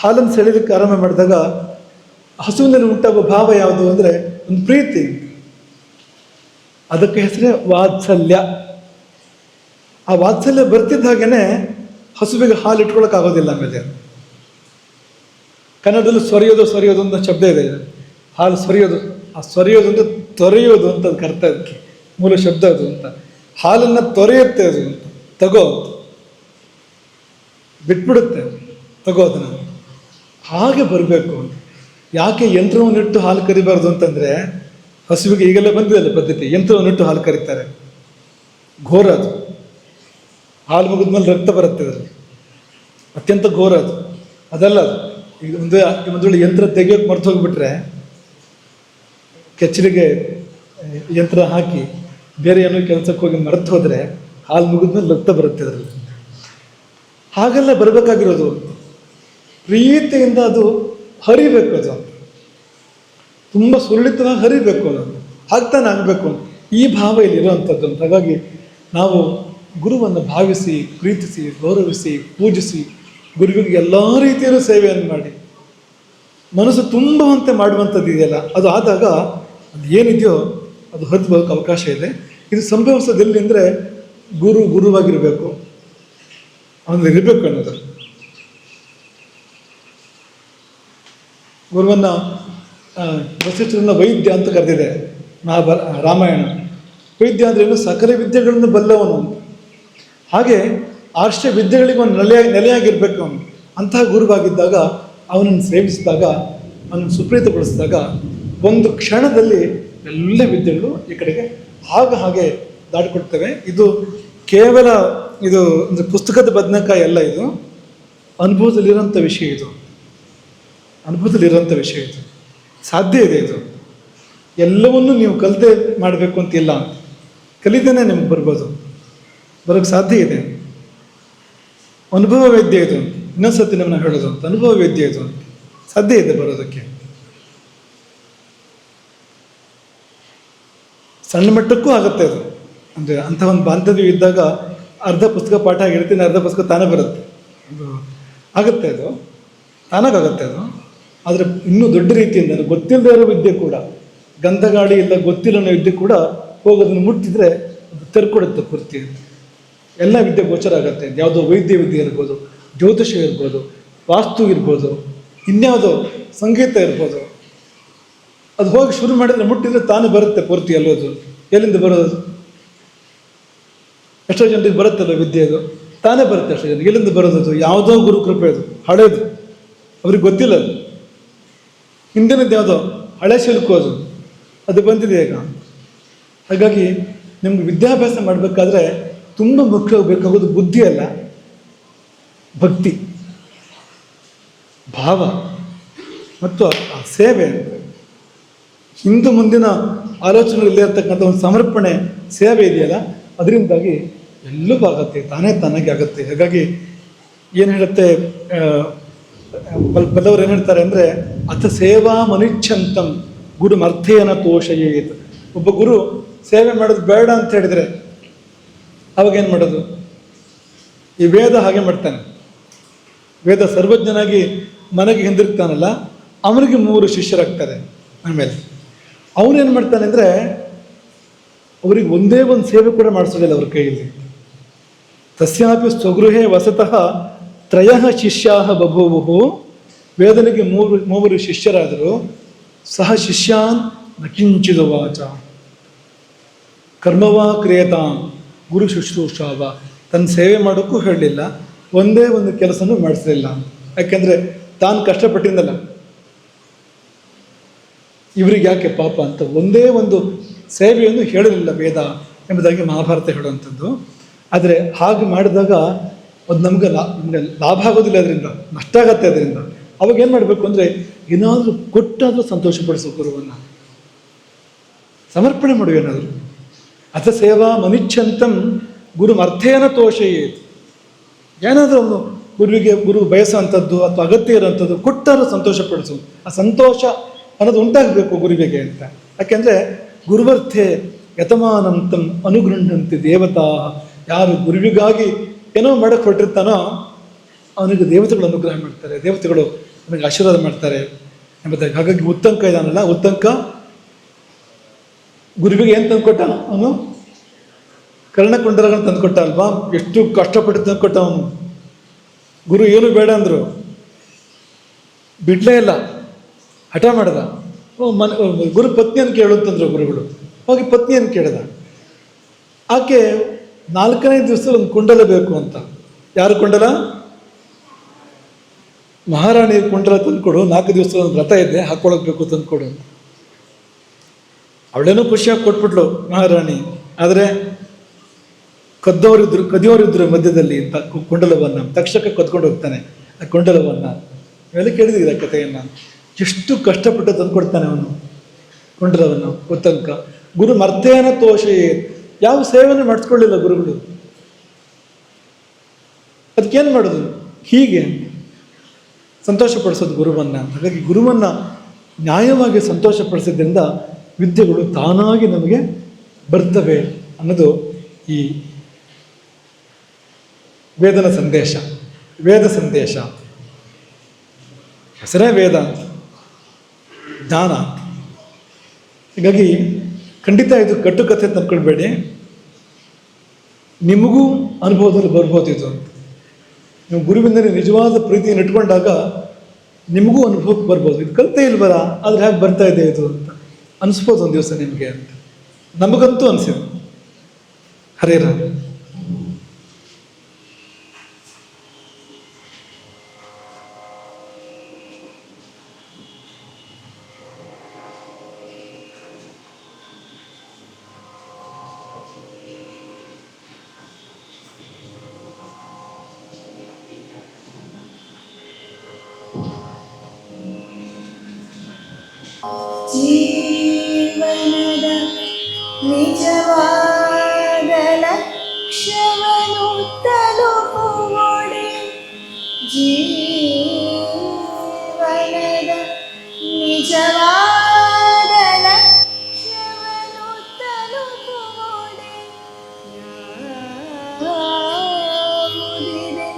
ಹಾಲನ್ನು ಸೆಳೆಯಲಿಕ್ಕೆ ಆರಂಭ ಮಾಡಿದಾಗ ಹಸುವಿನಲ್ಲಿ ಉಂಟಾಗುವ ಭಾವ ಯಾವುದು ಅಂದರೆ ಒಂದು ಪ್ರೀತಿ. ಅದಕ್ಕೆ ಹೆಸರೇ ವಾತ್ಸಲ್ಯ. ಆ ವಾತ್ಸಲ್ಯ ಬರ್ತಿದ್ದ ಹಾಗೇನೆ ಹಸುವಿಗೆ ಹಾಲು ಇಟ್ಕೊಳ್ಳೋಕ್ಕಾಗೋದಿಲ್ಲ. ಆಮೇಲೆ ಕನ್ನಡದಲ್ಲಿ ಸೊರೆಯೋದು ಅಂತ ಶಬ್ದ ಇದೆ. ಹಾಲು ಸೊರೆಯೋದು, ಆ ಸೊರೆಯೋದು ಅಂದರೆ ತೊರೆಯೋದು ಅಂತ ಅದಕ್ಕೆ ಅರ್ಥ. ಅದಕ್ಕೆ ಮೂಲ ಶಬ್ದ ಅದು ಅಂತ. ಹಾಲನ್ನು ತೊರೆಯುತ್ತೆ ಅದು ಅಂತ, ತಗೋ ಅಂತ, ಬಿಟ್ಬಿಡುತ್ತೆ, ತಗೋ ಅದನ್ನು. ಹಾಗೆ ಬರಬೇಕು. ಯಾಕೆ ಯಂತ್ರವನ್ನಿಟ್ಟು ಹಾಲು ಕರಿಬಾರ್ದು ಅಂತಂದರೆ, ಹಸುವಿಗೆ ಈಗೆಲ್ಲ ಬಂದಿದೆಯಲ್ಲ ಪದ್ಧತಿ, ಯಂತ್ರವನ್ನಿಟ್ಟು ಹಾಲು ಕರೀತಾರೆ. ಘೋರ ಅದು. ಹಾಲು ಮುಗಿದ್ಮೇಲೆ ರಕ್ತ ಬರುತ್ತೆ ಅದರಲ್ಲಿ, ಅತ್ಯಂತ ಘೋರ ಅದು. ಅದಲ್ಲ ಅದು. ಈಗ ಒಂದು ವೇಳೆ ಯಂತ್ರ ತೆಗಿಯೋಕೆ ಮರ್ತು ಹೋಗಿಬಿಟ್ರೆ, ಕೆಚ್ಚಲಿಗೆ ಯಂತ್ರ ಹಾಕಿ ಬೇರೆ ಏನೋ ಕೆಲಸಕ್ಕೆ ಹೋಗಿ ಮರೆತು ಹೋದರೆ ಹಾಲು ಮುಗಿದ್ಮೇಲೆ ರಕ್ತ ಬರುತ್ತೆ ಅದರಲ್ಲಿ. ಹಾಗೆಲ್ಲ ಬರಬೇಕಾಗಿರೋದು. ಪ್ರೀತಿಯಿಂದ ಅದು ಹರಿಬೇಕು, ಅದು ತುಂಬ ಸುರಳಿತವಾಗಿ ಹರಿಬೇಕು, ಅದು ಹಾಗ್ತಾನೆ ಆಗಬೇಕು. ಈ ಭಾವ ಇಲ್ಲಿ ಇರುವಂಥದ್ದು ಅಂತ. ಹಾಗಾಗಿ ನಾವು ಗುರುವನ್ನು ಭಾವಿಸಿ, ಪ್ರೀತಿಸಿ, ಗೌರವಿಸಿ, ಪೂಜಿಸಿ, ಗುರುವಿಗೆ ಎಲ್ಲ ರೀತಿಯಲ್ಲೂ ಸೇವೆಯನ್ನು ಮಾಡಿ ಮನಸ್ಸು ತುಂಬುವಂತೆ ಮಾಡುವಂಥದ್ದು ಇದೆಯಲ್ಲ, ಅದು ಆದಾಗ ಅದು ಏನಿದೆಯೋ ಅದು ಹರಿದು ಬರೋಕ್ಕೆ ಅವಕಾಶ ಇದೆ. ಇದು ಸಂಭವಿಸೋದು ಎಲ್ಲಿ ಅಂದರೆ ಗುರುವಾಗಿರಬೇಕು, ಅವನಲ್ಲಿ ಇರಬೇಕು ಅನ್ನೋದು. ಗುರುವನ್ನು ವಸಿಷ್ಠರನ್ನ ವೈದ್ಯ ಅಂತ ಕರೆದಿದೆ ರಾಮಾಯಣ. ವೈದ್ಯ ಅಂದ್ರೇನು? ಸಕಲ ವಿದ್ಯೆಗಳನ್ನು ಬಲ್ಲವನು ಅಂತ. ಹಾಗೆ ಆರ್ಷ ವಿದ್ಯೆಗಳಿಗೆ ಒಂದು ನೆಲೆಯಾಗಿರ್ಬೇಕು ಅವನು. ಅಂತಹ ಗುರುವಾಗಿದ್ದಾಗ, ಅವನನ್ನು ಸೇವಿಸಿದಾಗ, ಅವನನ್ನು ಸುಪ್ರೀತಗೊಳಿಸಿದಾಗ ಒಂದು ಕ್ಷಣದಲ್ಲಿ ಎಲ್ಲ ವಿದ್ಯೆಗಳು ಈ ಕಡೆಗೆ ಹಾಗೆ ದಾಟಿಕೊಡ್ತವೆ. ಇದು ಕೇವಲ ಇದು ಅಂದರೆ ಪುಸ್ತಕದ ಬದನೆಕಾಯಿ ಅಲ್ಲ, ಇದು ಅನುಭವದಲ್ಲಿರೋಂಥ ವಿಷಯ. ಇದು ಅನುಭವದಲ್ಲಿರೋಂಥ ವಿಷಯ. ಇದು ಸಾಧ್ಯ ಇದೆ. ಇದು ಎಲ್ಲವನ್ನೂ ನೀವು ಕಲಿತೆ ಮಾಡಬೇಕು ಅಂತಿಲ್ಲ, ಕಲಿತೇನೆ ನಿಮ್ಗೆ ಬರೋಕ್ಕೆ ಸಾಧ್ಯ ಇದೆ. ಅನುಭವ ವೇದ್ಯ ಇದು. ಇನ್ನೊಂದ್ಸತಿ ನಮ್ಮನ್ನ ಹೇಳೋದು ಅಂತ, ಅನುಭವ ವೇದ್ಯ ಇದು, ಸಾಧ್ಯ ಇದೆ ಬರೋದಕ್ಕೆ. ಸಣ್ಣ ಮಟ್ಟಕ್ಕೂ ಆಗುತ್ತೆ ಅದು. ಅಂದರೆ ಅಂಥ ಒಂದು ಬಾಂಧವ್ಯ ಇದ್ದಾಗ ಅರ್ಧ ಪುಸ್ತಕ ಪಾಠ ಆಗಿರ್ತೀನಿ, ಅರ್ಧ ಪುಸ್ತಕ ತಾನೇ ಬರುತ್ತೆ, ಅದು ಆಗುತ್ತೆ, ಅದು ತಾನಾಗುತ್ತೆ ಅದು. ಆದರೆ ಇನ್ನೂ ದೊಡ್ಡ ರೀತಿಯಿಂದ ಗೊತ್ತಿಲ್ಲದೆ ಇರೋ ವಿದ್ಯೆ ಕೂಡ, ಗಂಧಗಾಳಿ ಇಲ್ಲ ಗೊತ್ತಿಲ್ಲ ಅನ್ನೋ ವಿದ್ಯೆ ಕೂಡ ಹೋಗೋದನ್ನು ಮುಟ್ಟಿದ್ರೆ ಅದು ತೆರ್ಕೊಡುತ್ತೆ ಪೂರ್ತಿ. ಎಲ್ಲ ವಿದ್ಯೆ ಗೋಚರ ಆಗುತ್ತೆ. ಯಾವುದೋ ವೈದ್ಯ ವಿದ್ಯೆ ಇರ್ಬೋದು, ಜ್ಯೋತಿಷ ಇರ್ಬೋದು, ವಾಸ್ತು ಇರ್ಬೋದು, ಇನ್ಯಾವುದೋ ಸಂಗೀತ ಇರ್ಬೋದು, ಅದು ಹೋಗಿ ಶುರು ಮಾಡಿದರೆ ಮುಟ್ಟಿದ್ರೆ ತಾನೇ ಬರುತ್ತೆ ಪೂರ್ತಿ. ಎಲ್ಲೋದು ಎಲ್ಲಿಂದ ಬರೋದು? ಎಷ್ಟೋ ಜನರಿಗೆ ಬರುತ್ತಲ್ಲ ವಿದ್ಯೆ, ಅದು ತಾನೇ ಬರುತ್ತೆ. ಎಷ್ಟೋ ಜನರಿಗೆ ಎಲ್ಲಿಂದ ಬರೋದು? ಯಾವುದೋ ಗುರು ಕೃಪೆ, ಅದು ಹಳೇದು. ಅವ್ರಿಗೆ ಗೊತ್ತಿಲ್ಲ ಅದು. ಹಿಂದಿನದ್ದು ಯಾವುದೋ ಹಳೆ ಶಿಲ್ಕು ಅದು ಬಂದಿದೆ ಈಗ. ಹಾಗಾಗಿ ನಿಮ್ಗೆ ವಿದ್ಯಾಭ್ಯಾಸ ಮಾಡಬೇಕಾದ್ರೆ ತುಂಬ ಮುಖ್ಯವಾಗಿ ಬೇಕಾಗೋದು ಬುದ್ಧಿ ಅಲ್ಲ, ಭಕ್ತಿ, ಭಾವ ಮತ್ತು ಆ ಸೇವೆ, ಹಿಂದು ಮುಂದಿನ ಆಲೋಚನೆಗಳಿಲ್ಲೇ ಇರ್ತಕ್ಕಂಥ ಒಂದು ಸಮರ್ಪಣೆ ಸೇವೆ ಇದೆಯಲ್ಲ, ಅದರಿಂದಾಗಿ ಎಲ್ಲವೂ ಆಗುತ್ತೆ, ತಾನಾಗಿ ಆಗುತ್ತೆ. ಹಾಗಾಗಿ ಏನು ಹೇಳುತ್ತೆ ಬಲ್ಲವರು ಏನು ಹೇಳ್ತಾರೆ ಅಂದರೆ, ಅಥ ಸೇವಾ ಮನಿಚ್ಛಂತಂ ಗುರು ಮರ್ಥೇನ ತೋಷಯೇತ್. ಒಬ್ಬ ಗುರು ಸೇವೆ ಮಾಡೋದು ಬೇಡ ಅಂತ ಹೇಳಿದರೆ ಅವಾಗೇನು ಮಾಡೋದು? ಈ ವೇದ ಹಾಗೆ ಮಾಡ್ತಾನೆ. ವೇದ ಸರ್ವಜ್ಞನಾಗಿ ಮನೆಗೆ ಹಿಂದಿರುಗ್ತಾನಲ್ಲ, ಅವನಿಗೆ 3 ಶಿಷ್ಯರಾಗ್ತಾರೆ. ಆಮೇಲೆ ಅವನೇನು ಮಾಡ್ತಾನೆ ಅಂದರೆ, ಅವ್ರಿಗೆ ಒಂದೇ ಒಂದು ಸೇವೆ ಕೂಡ ಮಾಡಿಸೋದಿಲ್ಲ ಅವ್ರ ಕೈಯಲ್ಲಿ. ತಸ್ಯಾಪಿ ಸ್ವಗೃಹೇ ವಸತಃ 3 ಶಿಷ್ಯಾಃ ಬಭೂವು. ವೇದನಿಗೆ 3 ಶಿಷ್ಯರಾದರು. ಸಹ ಶಿಷ್ಯಾನ್ ನ ಕಿಂಚಿದುವಾಚ ಕರ್ಮವಾ ಕ್ರಿಯತಾಂ ಗುರು ಶುಶ್ರೂಷಾವ. ತನ್ನ ಸೇವೆ ಮಾಡೋಕ್ಕೂ ಹೇಳಲಿಲ್ಲ, ಒಂದೇ ಒಂದು ಕೆಲಸನೂ ಮಾಡಿಸಲಿಲ್ಲ. ಯಾಕೆಂದರೆ ತಾನು ಕಷ್ಟಪಟ್ಟಿದ್ದಲ್ಲ, ಇವರಿಗೆ ಯಾಕೆ ಪಾಪ ಅಂತ ಒಂದೇ ಒಂದು ಸೇವೆಯನ್ನು ಹೇಳಲಿಲ್ಲ ವೇದ ಎಂಬುದಾಗಿ ಮಹಾಭಾರತ ಹೇಳುವಂಥದ್ದು. ಆದರೆ ಹಾಗೆ ಮಾಡಿದಾಗ ಅದು ನಮ್ಗೆ ಲಾಭ ಆಗೋದಿಲ್ಲ, ಅದರಿಂದ ನಷ್ಟ ಆಗತ್ತೆ. ಅದರಿಂದ ಅವಾಗ ಏನು ಮಾಡಬೇಕು ಅಂದರೆ, ಏನಾದರೂ ಕೊಟ್ಟಾದರೂ ಸಂತೋಷಪಡಿಸೋ ಗುರುವನ್ನು, ಸಮರ್ಪಣೆ ಮಾಡುವ ಏನಾದರೂ. ಅಥ ಸೇವಾ ಮನಿಚ್ಛಂತಂ ಗುರು ಅರ್ಥೇನ ತೋಷಯೇತ್. ಏನಾದರೂ ಅವನು ಗುರು ಬಯಸೋ ಅಂಥದ್ದು ಅಥವಾ ಅಗತ್ಯ ಇರೋವಂಥದ್ದು ಕೊಟ್ಟಾದರೂ ಸಂತೋಷಪಡಿಸು. ಆ ಸಂತೋಷ ಅನ್ನೋದು ಉಂಟಾಗಬೇಕು ಗುರುವಿಗೆ ಅಂತ. ಯಾಕೆಂದರೆ ಗುರುವರ್ಥೆ ಯತಮಾನಂತಂ ಅನುಗೃಹಂತಿ ದೇವತಾ. ಯಾರು ಗುರುವಿಗಾಗಿ ಏನೋ ಮಾಡಕ್ಕೆ ಹೊರಟಿರ್ತಾನೋ ಅವನಿಗೆ ದೇವತೆಗಳು ಅನುಗ್ರಹ ಮಾಡ್ತಾರೆ, ದೇವತೆಗಳು ಅವನಿಗೆ ಆಶೀರ್ವಾದ ಮಾಡ್ತಾರೆ ಎಂಬುದಾಗಿ. ಹಾಗಾಗಿ ಉತ್ತಂಕ ಇದಾನಲ್ಲ, ಉತ್ತಂಕ ಗುರುವಿಗೆ ಏನು ತಂದುಕೊಟ್ಟ? ಅವನು ಕರ್ಣಕುಂಡಲಗಳನ್ನು ತಂದುಕೊಟ್ಟ ಅಲ್ವಾ? ಎಷ್ಟು ಕಷ್ಟಪಟ್ಟು ತಂದುಕೊಟ್ಟ ಅವನು. ಗುರು ಏನು ಬೇಡ ಅಂದರು, ಬಿಡ್ಲೇ ಇಲ್ಲ, ಹಠ ಮಾಡ್ದ. ಗುರು ಪತ್ನಿಯನ್ನು ಕೇಳು ಅಂತಂದ್ರು ಗುರುಗಳು. ಹೋಗಿ ಪತ್ನಿಯನ್ನು ಕೇಳಿದ. ಆಕೆ 4ನೇ ದಿವಸ ಒಂದು ಕುಂಡಲ ಬೇಕು ಅಂತ. ಯಾರು ಕುಂಡಲ? ಮಹಾರಾಣಿ ಕುಂಡಲ ತಂದುಕೊಡು, 4 ದಿವಸ ಒಂದು ವ್ರತ ಇದೆ, ಹಾಕ್ಕೊಳಕ್ಬೇಕು ತಂದುಕೊಡು ಅಂತ. ಅವಳೇನೋ ಖುಷಿಯಾಗಿ ಕೊಟ್ಬಿಟ್ಲು ಮಹಾರಾಣಿ. ಆದರೆ ಕದಿಯೋರಿದ್ರು ಮಧ್ಯದಲ್ಲಿ ಕುಂಡಲವನ್ನು. ತಕ್ಷಕ ಕದ್ಕೊಂಡು ಹೋಗ್ತಾನೆ ಆ ಕುಂಡಲವನ್ನು. ಇವೆಲ್ಲ ಕೇಳಿದಿದೆ ಕಥೆಯನ್ನು. ಎಷ್ಟು ಕಷ್ಟಪಟ್ಟು ತಂದುಕೊಡ್ತಾನೆ ಅವನು ಕುಂಡಲವನ್ನು ಉತ್ತಂಕ. ಗುರು ಮರ್ತೇನ ತೋಷಯೇ. ಯಾವ ಸೇವೆಯನ್ನು ಮಾಡಿಸ್ಕೊಳ್ಳಿಲ್ಲ ಗುರುಗಳು. ಅದಕ್ಕೇನು ಮಾಡೋದು? ಹೀಗೆ ಸಂತೋಷಪಡಿಸೋದು ಗುರುವನ್ನು. ಹಾಗಾಗಿ ಗುರುವನ್ನು ನ್ಯಾಯವಾಗಿ ಸಂತೋಷಪಡಿಸೋದ್ರಿಂದ ವಿದ್ಯೆಗಳು ತಾನಾಗಿ ನಮಗೆ ಬರ್ತವೆ ಅನ್ನೋದು ಈ ವೇದನ ಸಂದೇಶ. ವೇದ ಸಂದೇಶ ಹೆಸರೇ ವೇದ, ಜ್ಞಾನ. ಹೀಗಾಗಿ ಖಂಡಿತ ಇದು ಕಟ್ಟುಕಥೆ ತಂದ್ಕೊಳ್ಬೇಡಿ, ನಿಮಗೂ ಅನುಭವದಲ್ಲಿ ಬರ್ಬೋದು ಇದು. ನೀವು ಗುರುವಿನಲ್ಲಿ ನಿಜವಾದ ಪ್ರೀತಿಯನ್ನು ಇಟ್ಕೊಂಡಾಗ ನಿಮಗೂ ಅನುಭವಕ್ಕೆ ಬರ್ಬೋದು. ಇದು ಕಲಿತೇ ಇಲ್ವಲ್ಲ, ಆದರೆ ಹೇಗೆ ಬರ್ತಾ ಇದೆ ಇದು ಅಂತ ಅನಿಸ್ಬೋದು ಒಂದು ದಿವಸ ನಿಮಗೆ ಅಂತ. ನಮಗಂತೂ ಅನಿಸಿದೆ. ಹರೇ ರಾಮ. ಜೀವನದ ನಿಜವಾದ ಲಕ್ಷ್ಯವನ್ನು ತಲುಪುವಡೆ. ಜೀವನದ ನಿಜವಾದ ಲಕ್ಷ್ಯವನ್ನು ತಲುಪುವಡೆ. ಯಾವುದಿದೆ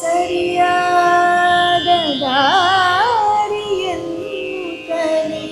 ಸರಿಯಾದ ದಾರಿಯನ್ನು ತಲೆ.